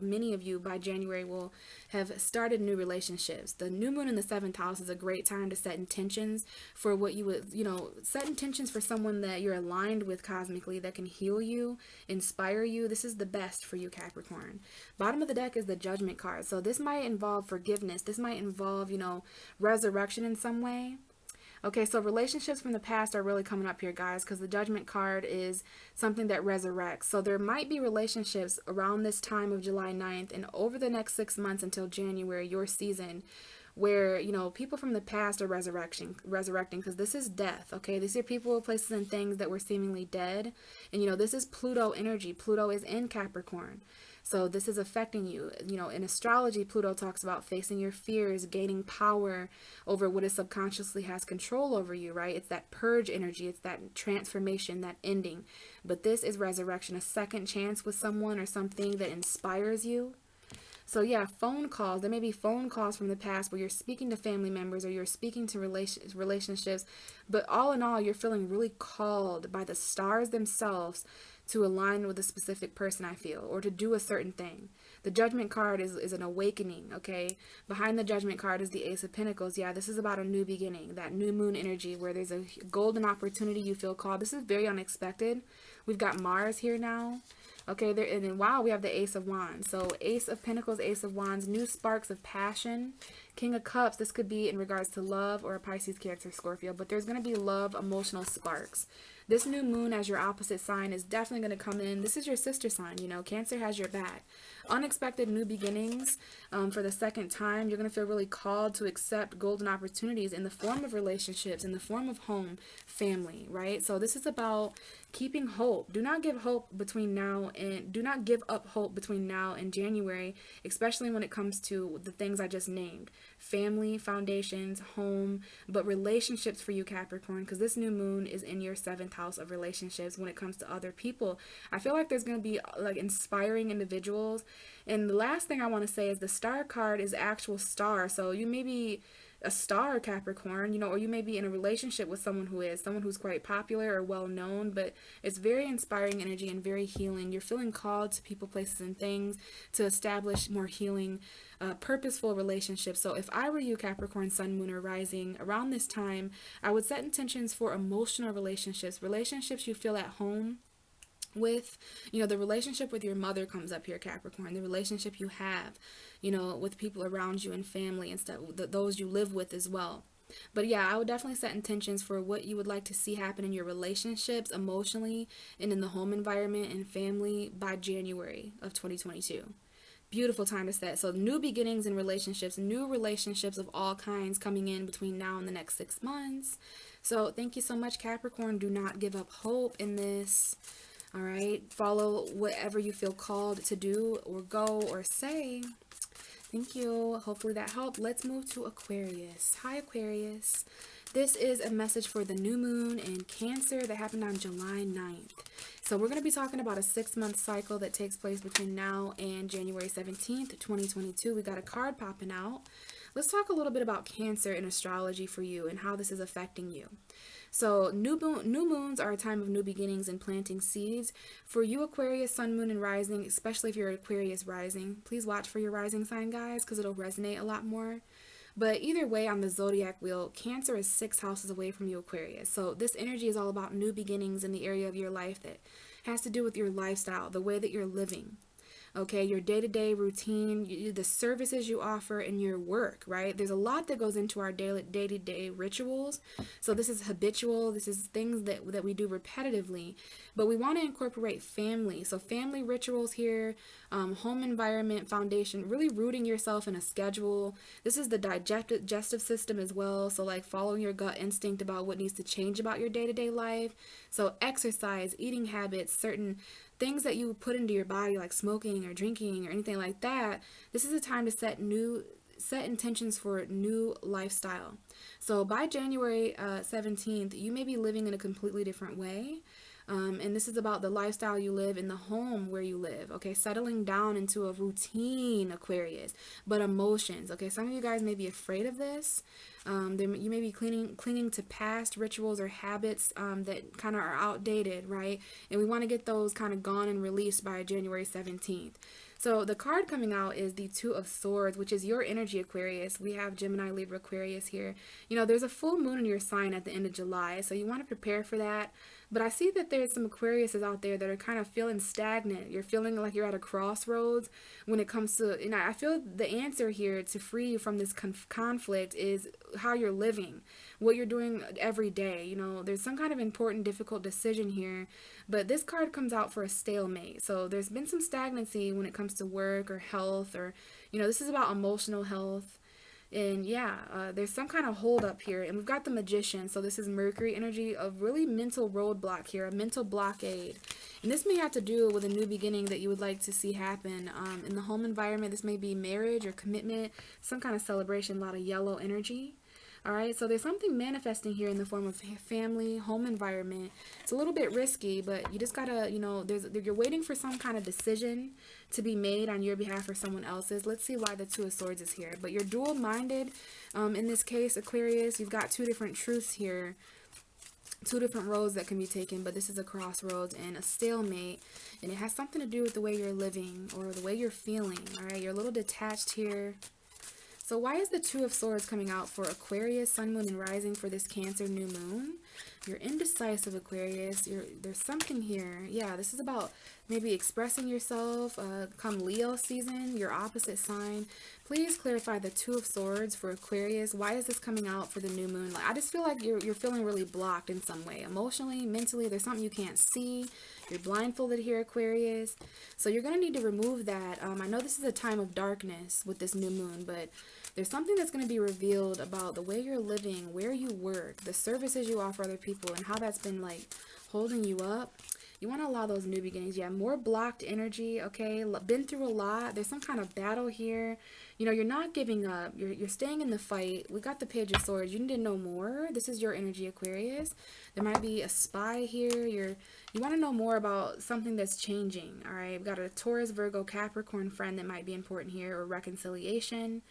Speaker 1: many of you by January will have started new relationships. The new moon in the seventh house is a great time to set intentions for what you would, set intentions for someone that you're aligned with cosmically, that can heal you, inspire you. This is the best for you, Capricorn. Bottom of the deck is the Judgment card. So this might involve forgiveness. This might involve, resurrection in some way. Okay, so relationships from the past are really coming up here, guys, because the Judgment card is something that resurrects. So there might be relationships around this time of July 9th and over the next 6 months until January, your season, where, people from the past are resurrecting, because this is death, okay? These are people, places, and things that were seemingly dead. And, this is Pluto energy. Pluto is in Capricorn. So this is affecting you. In astrology, Pluto talks about facing your fears, gaining power over what is subconsciously has control over you, right? It's that purge energy. It's that transformation, that ending. But this is resurrection, a second chance with someone or something that inspires you. So yeah, phone calls. There may be phone calls from the past where you're speaking to family members, or you're speaking to relationships. But all in all, you're feeling really called by the stars themselves to align with a specific person, I feel, or to do a certain thing. The Judgment card is an awakening, okay? Behind the Judgment card is the Ace of Pentacles. Yeah, this is about a new beginning, that new moon energy where there's a golden opportunity you feel called. This is very unexpected. We've got Mars here now. Okay, and then wow, we have the Ace of Wands. So Ace of Pentacles, Ace of Wands, new sparks of passion. King of Cups, this could be in regards to love, or a Pisces, Cancer, Scorpio, but there's going to be love, emotional sparks. This new moon as your opposite sign is definitely going to come in. This is your sister sign, Cancer has your back. Unexpected new beginnings for the second time. You're going to feel really called to accept golden opportunities in the form of relationships, in the form of home, family, right? So this is about keeping hope. Do not give up hope between now and January, especially when it comes to the things I just named. Family, foundations, home, but relationships for you, Capricorn, because this new moon is in your seventh house of relationships when it comes to other people. I feel like there's going to be like inspiring individuals. And the last thing I want to say is the star card is actual star. So you may be a star, Capricorn, or you may be in a relationship with someone who's quite popular or well known, but it's very inspiring energy and very healing. You're feeling called to people, places, and things to establish more healing, purposeful relationships. So if I were you, Capricorn, Sun, Moon, or Rising, around this time, I would set intentions for emotional relationships you feel at home with. The relationship with your mother comes up here, Capricorn. The relationship you have, with people around you and family and stuff, those you live with as well. But yeah, I would definitely set intentions for what you would like to see happen in your relationships, emotionally, and in the home environment and family by January of 2022. Beautiful time to set. So new beginnings in relationships, new relationships of all kinds coming in between now and the next 6 months. So thank you so much, Capricorn. Do not give up hope in this. All right, follow whatever you feel called to do or go or say. Thank you. Hopefully that helped. Let's move to Aquarius. Hi, Aquarius. This is a message for the new moon in Cancer that happened on July 9th. So we're going to be talking about a 6-month cycle that takes place between now and January 17th, 2022. We got a card popping out. let's talk a little bit about Cancer in astrology for you and how this is affecting you. So new moons are a time of new beginnings and planting seeds. For you Aquarius, sun, moon, and rising, especially if you're Aquarius rising, please watch for your rising sign, guys, because it'll resonate a lot more. But either way, on the zodiac wheel, Cancer is 6 houses away from you, Aquarius. So this energy is all about new beginnings in the area of your life that has to do with your lifestyle, the way that you're living. Okay, your day-to-day routine, the services you offer, and your work, right? There's a lot that goes into our daily day-to-day rituals. So this is habitual. This is things that we do repetitively, but we want to incorporate family. So family rituals here, home environment, foundation, really rooting yourself in a schedule. This is the digestive system as well. So like following your gut instinct about what needs to change about your day-to-day life. So exercise, eating habits, certain things that you put into your body like smoking or drinking or anything like that. This is a time to set intentions for a new lifestyle. So by January 17th, you may be living in a completely different way. And this is about the lifestyle you live in the home where you live, okay? Settling down into a routine, Aquarius, but emotions, okay? Some of you guys may be afraid of this. You may be clinging to past rituals or habits that kind of are outdated, right? And we want to get those kind of gone and released by January 17th. So the card coming out is the Two of Swords, which is your energy, Aquarius. We have Gemini, Libra, Aquarius here. You know, there's a full moon in your sign at the end of July, so you want to prepare for that. But I see that there's some Aquariuses out there that are kind of feeling stagnant. You're feeling like you're at a crossroads when it comes to, and I feel the answer here to free you from this conflict is how you're living, what you're doing every day. You know, there's some kind of important, difficult decision here, but this card comes out for a stalemate. So there's been some stagnancy when it comes to work or health, or, you know, this is about emotional health. And yeah, there's some kind of hold up here. And we've got the Magician. So this is Mercury energy, of really mental roadblock here, a mental blockade. And this may have to do with a new beginning that you would like to see happen in the home environment. This may be marriage or commitment, some kind of celebration, a lot of yellow energy. All right, so there's something manifesting here in the form of family, home environment. It's a little bit risky, but you just gotta, you know, you're waiting for some kind of decision to be made on your behalf or someone else's. Let's see why the Two of Swords is here. But you're dual-minded in this case, Aquarius. You've got two different truths here, two different roads that can be taken, but this is a crossroads and a stalemate, and it has something to do with the way you're living or the way you're feeling. All right, you're a little detached here. So why is the Two of Swords coming out for Aquarius, Sun, Moon, and Rising for this Cancer new moon? You're indecisive, Aquarius. There's something here. Yeah, this is about maybe expressing yourself. Come Leo season, your opposite sign. Please clarify the Two of Swords for Aquarius. Why is this coming out for the new moon? Like, I just feel like you're feeling really blocked in some way. Emotionally, mentally, there's something you can't see. You're blindfolded here, Aquarius. So you're going to need to remove that. I know this is a time of darkness with this new moon, but there's something that's going to be revealed about the way you're living, where you work, the services you offer other people, and how that's been like holding you up. You want to allow those new beginnings. Yeah, more blocked energy, okay? Been through a lot. There's some kind of battle here. You know, you're not giving up. You're staying in the fight. We got the Page of Swords. You need to know more. This is your energy, Aquarius. There might be a spy here. You want to know more about something that's changing, all right? We've got a Taurus, Virgo, Capricorn friend that might be important here, or reconciliation.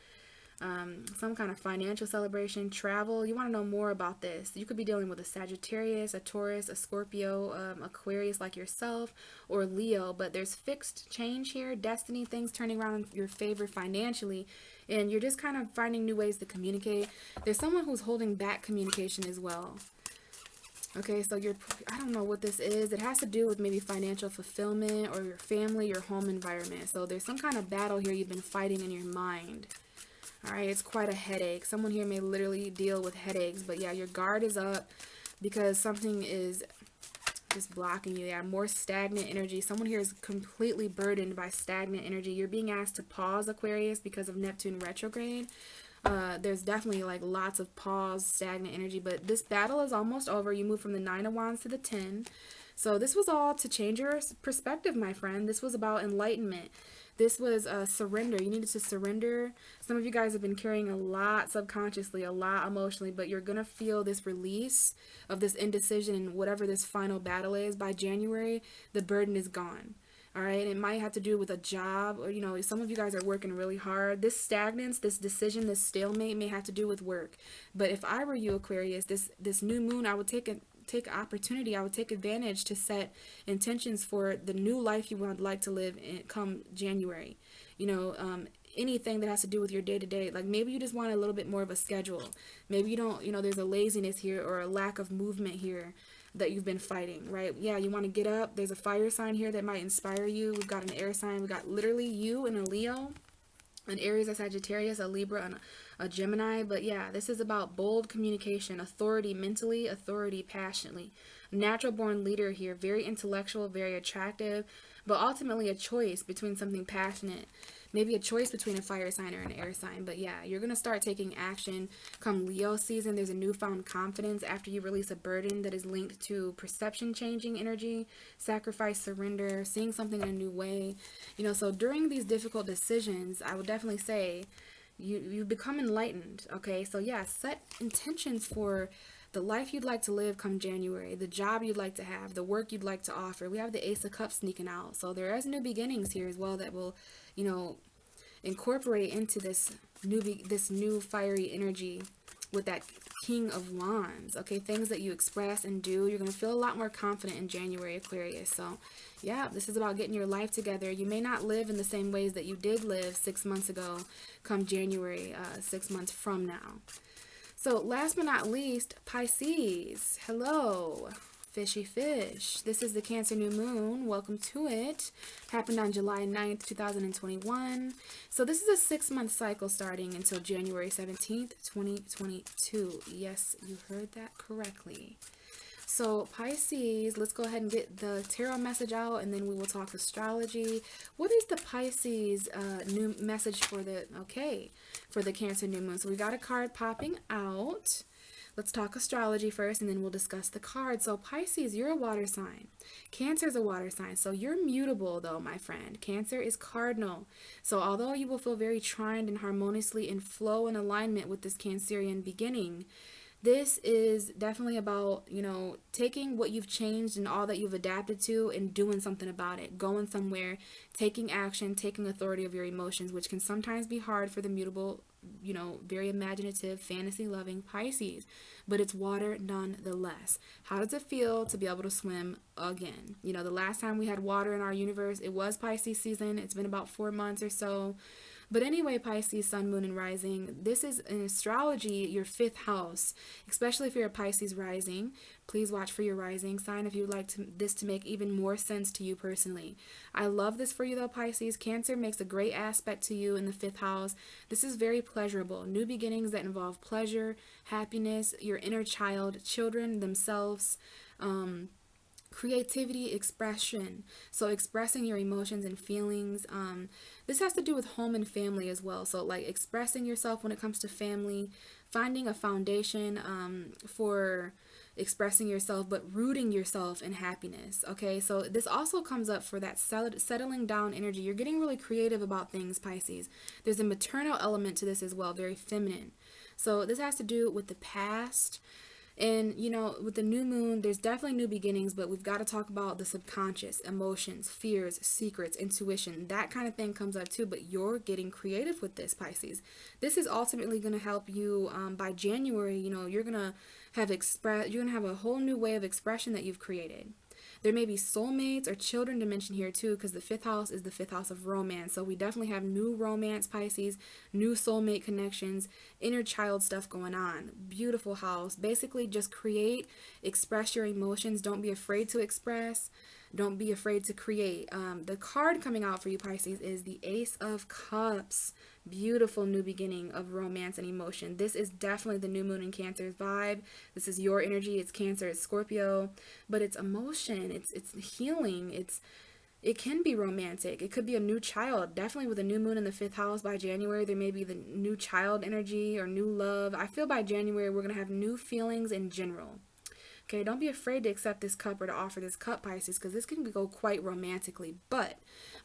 Speaker 1: Some kind of financial celebration, travel. You want to know more about this. You could be dealing with a Sagittarius, a Taurus, a Scorpio, Aquarius like yourself, or Leo, but there's fixed change here, destiny, things turning around in your favor financially, and you're just kind of finding new ways to communicate. There's someone who's holding back communication as well. Okay, so I don't know what this is. It has to do with maybe financial fulfillment or your family, your home environment. So there's some kind of battle here you've been fighting in your mind. All right, it's quite a headache. Someone here may literally deal with headaches, but yeah, your guard is up because something is just blocking you. Yeah, more stagnant energy. Someone here is completely burdened by stagnant energy. You're being asked to pause, Aquarius, because of Neptune retrograde. There's definitely like lots of pause, stagnant energy, but this battle is almost over. You move from the 9 of Wands to the 10. So this was all to change your perspective, my friend. This was about enlightenment. This was surrender. You needed to surrender. Some of you guys have been carrying a lot subconsciously, a lot emotionally, but you're going to feel this release of this indecision, whatever this final battle is. By January, the burden is gone. All right, it might have to do with a job, or some of you guys are working really hard. This stagnance, this decision, this stalemate may have to do with work. But if I were you, Aquarius, this new moon, I would take opportunity. I would take advantage to set intentions for the new life you would like to live in come January. You know, anything that has to do with your day to day. Like maybe you just want a little bit more of a schedule. Maybe you don't, there's a laziness here or a lack of movement here that you've been fighting, right? Yeah, you want to get up. There's a fire sign here that might inspire you. We've got an air sign. We got literally you and a Leo, an Aries, a Sagittarius, a Libra, and a Gemini. But yeah, this is about bold communication, authority mentally, authority passionately. Natural born leader here, very intellectual, very attractive, but ultimately a choice between something passionate. Maybe a choice between a fire sign or an air sign. But yeah, you're going to start taking action come Leo season. There's a newfound confidence after you release a burden that is linked to perception changing energy, sacrifice, surrender, seeing something in a new way. So during these difficult decisions, I would definitely say you become enlightened. Okay, so yeah, set intentions for the life you'd like to live come January, the job you'd like to have, the work you'd like to offer. We have the Ace of Cups sneaking out. So there is new beginnings here as well that will, incorporate into this new fiery energy with that King of Wands. Okay, things that you express and do, you're going to feel a lot more confident in January, Aquarius. So yeah, this is about getting your life together. You may not live in the same ways that you did live 6 months ago come January, 6 months from now. So last but not least, Pisces. Hello, fishy fish. This is the Cancer new moon. Welcome to it. Happened on July 9th, 2021. So this is a 6-month cycle starting until January 17th, 2022. Yes, you heard that correctly. So Pisces, let's go ahead and get the tarot message out, and then we will talk astrology. What is the Pisces new message for the Cancer new moon? So we got a card popping out. Let's talk astrology first, and then we'll discuss the card. So Pisces, you're a water sign. Cancer is a water sign. So you're mutable, though, my friend. Cancer is cardinal. So although you will feel very trined and harmoniously in flow and alignment with this Cancerian beginning, this is definitely about, taking what you've changed and all that you've adapted to and doing something about it, going somewhere, taking action, taking authority of your emotions, which can sometimes be hard for the mutable, very imaginative, fantasy-loving Pisces, but it's water nonetheless. How does it feel to be able to swim again? The last time we had water in our universe, it was Pisces season. It's been about 4 months or so. But anyway, Pisces, sun, moon, and rising, this is in astrology, your 5th house, especially if you're a Pisces rising. Please watch for your rising sign if you would like this to make even more sense to you personally. I love this for you though, Pisces. Cancer makes a great aspect to you in the 5th house. This is very pleasurable. New beginnings that involve pleasure, happiness, your inner child, children themselves, creativity, expression. So expressing your emotions and feelings. This has to do with home and family as well. So like expressing yourself when it comes to family, finding a foundation for expressing yourself, but rooting yourself in happiness. Okay, so this also comes up for that settling down energy. You're getting really creative about things, Pisces. There's a maternal element to this as well, very feminine. So this has to do with the past. And, with the new moon, there's definitely new beginnings, but we've got to talk about the subconscious, emotions, fears, secrets, intuition. That kind of thing comes up too, but you're getting creative with this, Pisces. This is ultimately going to help you by January. You're going to have a whole new way of expression that you've created. There may be soulmates or children to mention here too, because the 5th house is the 5th house of romance. So we definitely have new romance, Pisces, new soulmate connections, inner child stuff going on. Beautiful house. Basically just create, express your emotions. Don't be afraid to express. Don't be afraid to create. The card coming out for you, Pisces, is the Ace of Cups. Beautiful new beginning of romance and emotion. This is definitely the new moon in Cancer's vibe. This is your energy. It's Cancer, it's Scorpio, but it's emotion. It's healing. It can be romantic. It could be a new child. Definitely with a new moon in the 5th house by January, there may be the new child energy or new love. I feel by January we're going to have new feelings in general. Okay, don't be afraid to accept this cup or to offer this cup, Pisces, because this can go quite romantically. But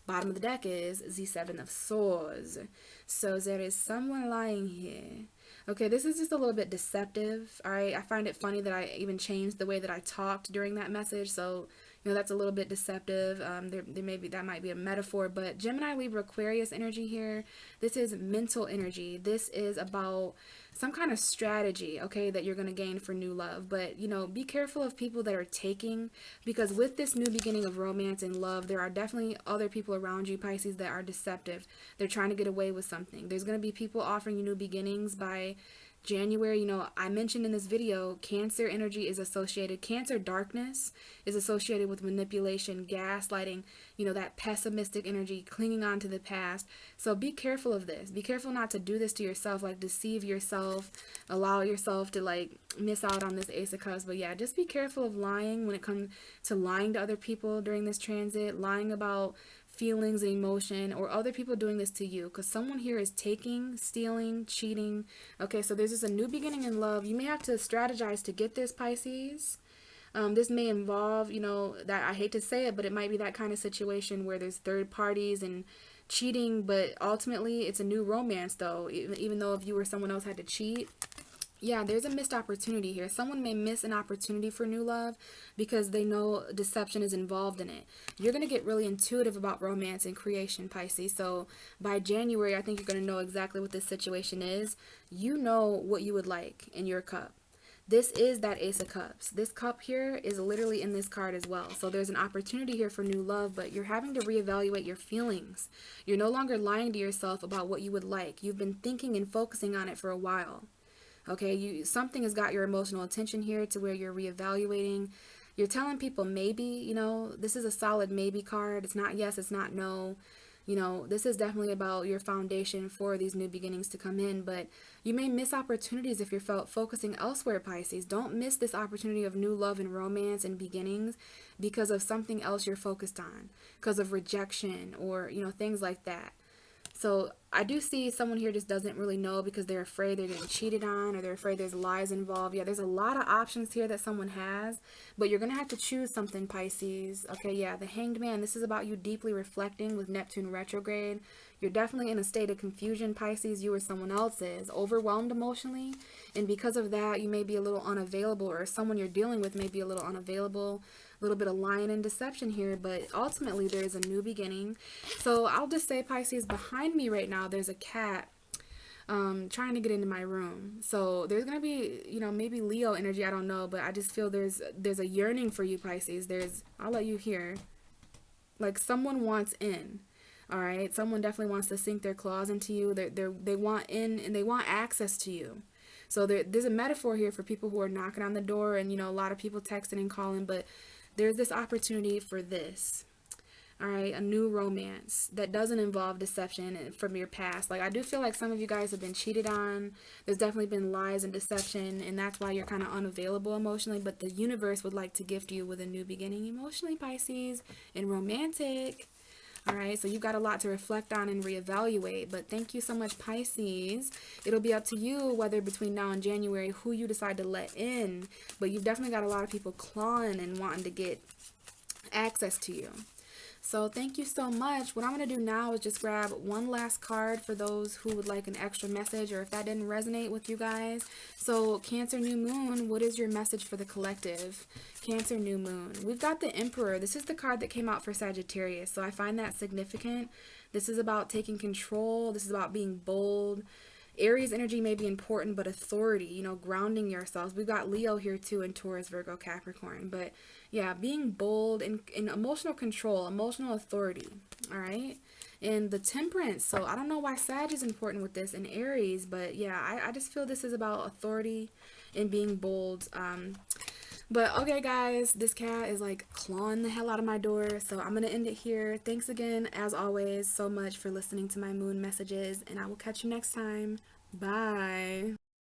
Speaker 1: bottom of the deck is the 7 of Swords. So there is someone lying here. Okay, this is just a little bit deceptive. All right, I find it funny that I even changed the way that I talked during that message. So, You know, that's a little bit deceptive. There may be, that might be a metaphor, but Gemini, Libra, Aquarius energy here, this is mental energy. This is about some kind of strategy, okay, that you're going to gain for new love. But, you know, be careful of people that are taking, because with this new beginning of romance and love, there are definitely other people around you, Pisces, that are deceptive. They're trying to get away with something. There's going to be people offering you new beginnings by January. You know, I mentioned in this video, Cancer energy is associated, Cancer darkness is associated with manipulation, gaslighting, you know, that pessimistic energy, clinging on to the past. So be careful of this. Be careful not to do this to yourself, like deceive yourself, allow yourself to like miss out on this Ace of Cups. But yeah, just be careful of lying when it comes to lying to other people during this transit, lying about feelings and emotion, or other people doing this to you, because someone here is taking, stealing, cheating. Okay, so there's just a new beginning in love. You may have to strategize to get this, Pisces. This may involve, you know, that, I hate to say it, but it might be that kind of situation where there's third parties and cheating, but ultimately it's a new romance though, even though if you or someone else had to cheat. Yeah, there's a missed opportunity here. Someone may miss an opportunity for new love because they know deception is involved in it. You're going to get really intuitive about romance and creation, Pisces. So by January, I think you're going to know exactly what this situation is. You know what you would like in your cup. This is that Ace of Cups. This cup here is literally in this card as well. So there's an opportunity here for new love, but you're having to reevaluate your feelings. You're no longer lying to yourself about what you would like. You've been thinking and focusing on it for a while. Okay, something has got your emotional attention here to where you're reevaluating. You're telling people maybe, you know, this is a solid maybe card. It's not yes, it's not no. You know, this is definitely about your foundation for these new beginnings to come in, but you may miss opportunities if you're focusing elsewhere, Pisces. Don't miss this opportunity of new love and romance and beginnings because of something else you're focused on, because of rejection or, you know, things like that. So I do see someone here just doesn't really know because they're afraid they're getting cheated on, or they're afraid there's lies involved. Yeah, there's a lot of options here that someone has, but you're going to have to choose something, Pisces. Okay, yeah, the Hanged Man, this is about you deeply reflecting with Neptune retrograde. You're definitely in a state of confusion, Pisces. You or someone else is overwhelmed emotionally, and because of that, you may be a little unavailable, or someone you're dealing with may be a little unavailable. A little bit of lying and deception here, but ultimately there is a new beginning. So I'll just say, Pisces, behind me right now there's a cat trying to get into my room. So there's gonna be, you know, maybe Leo energy, I don't know, but I just feel there's a yearning for you, Pisces. I'll let you hear, like someone wants in. All right, someone definitely wants to sink their claws into you. They want in, and they want access to you. So there's a metaphor here for people who are knocking on the door, and you know, a lot of people texting and calling, but there's this opportunity for this. All right, a new romance that doesn't involve deception from your past. Like, I do feel like some of you guys have been cheated on. There's definitely been lies and deception, and that's why you're kind of unavailable emotionally, but the universe would like to gift you with a new beginning emotionally, Pisces, and romantic. All right, so you've got a lot to reflect on and reevaluate, but thank you so much, Pisces. It'll be up to you whether between now and January who you decide to let in, but you've definitely got a lot of people clawing and wanting to get access to you. So thank you so much. What I'm going to do now is just grab one last card for those who would like an extra message, or if that didn't resonate with you guys. So Cancer New Moon, what is your message for the collective? Cancer New Moon. We've got the Emperor. This is the card that came out for Sagittarius, so I find that significant. This is about taking control. This is about being bold. Aries energy may be important, but authority, you know, grounding yourselves. We've got Leo here too, in Taurus, Virgo, Capricorn. But yeah, being bold and emotional control, emotional authority. All right. And the Temperance. So I don't know why Sag is important with this, and Aries, but yeah, I just feel this is about authority and being bold. But okay, guys, this cat is like clawing the hell out of my door, so I'm gonna end it here. Thanks again, as always, so much for listening to my moon messages, and I will catch you next time. Bye.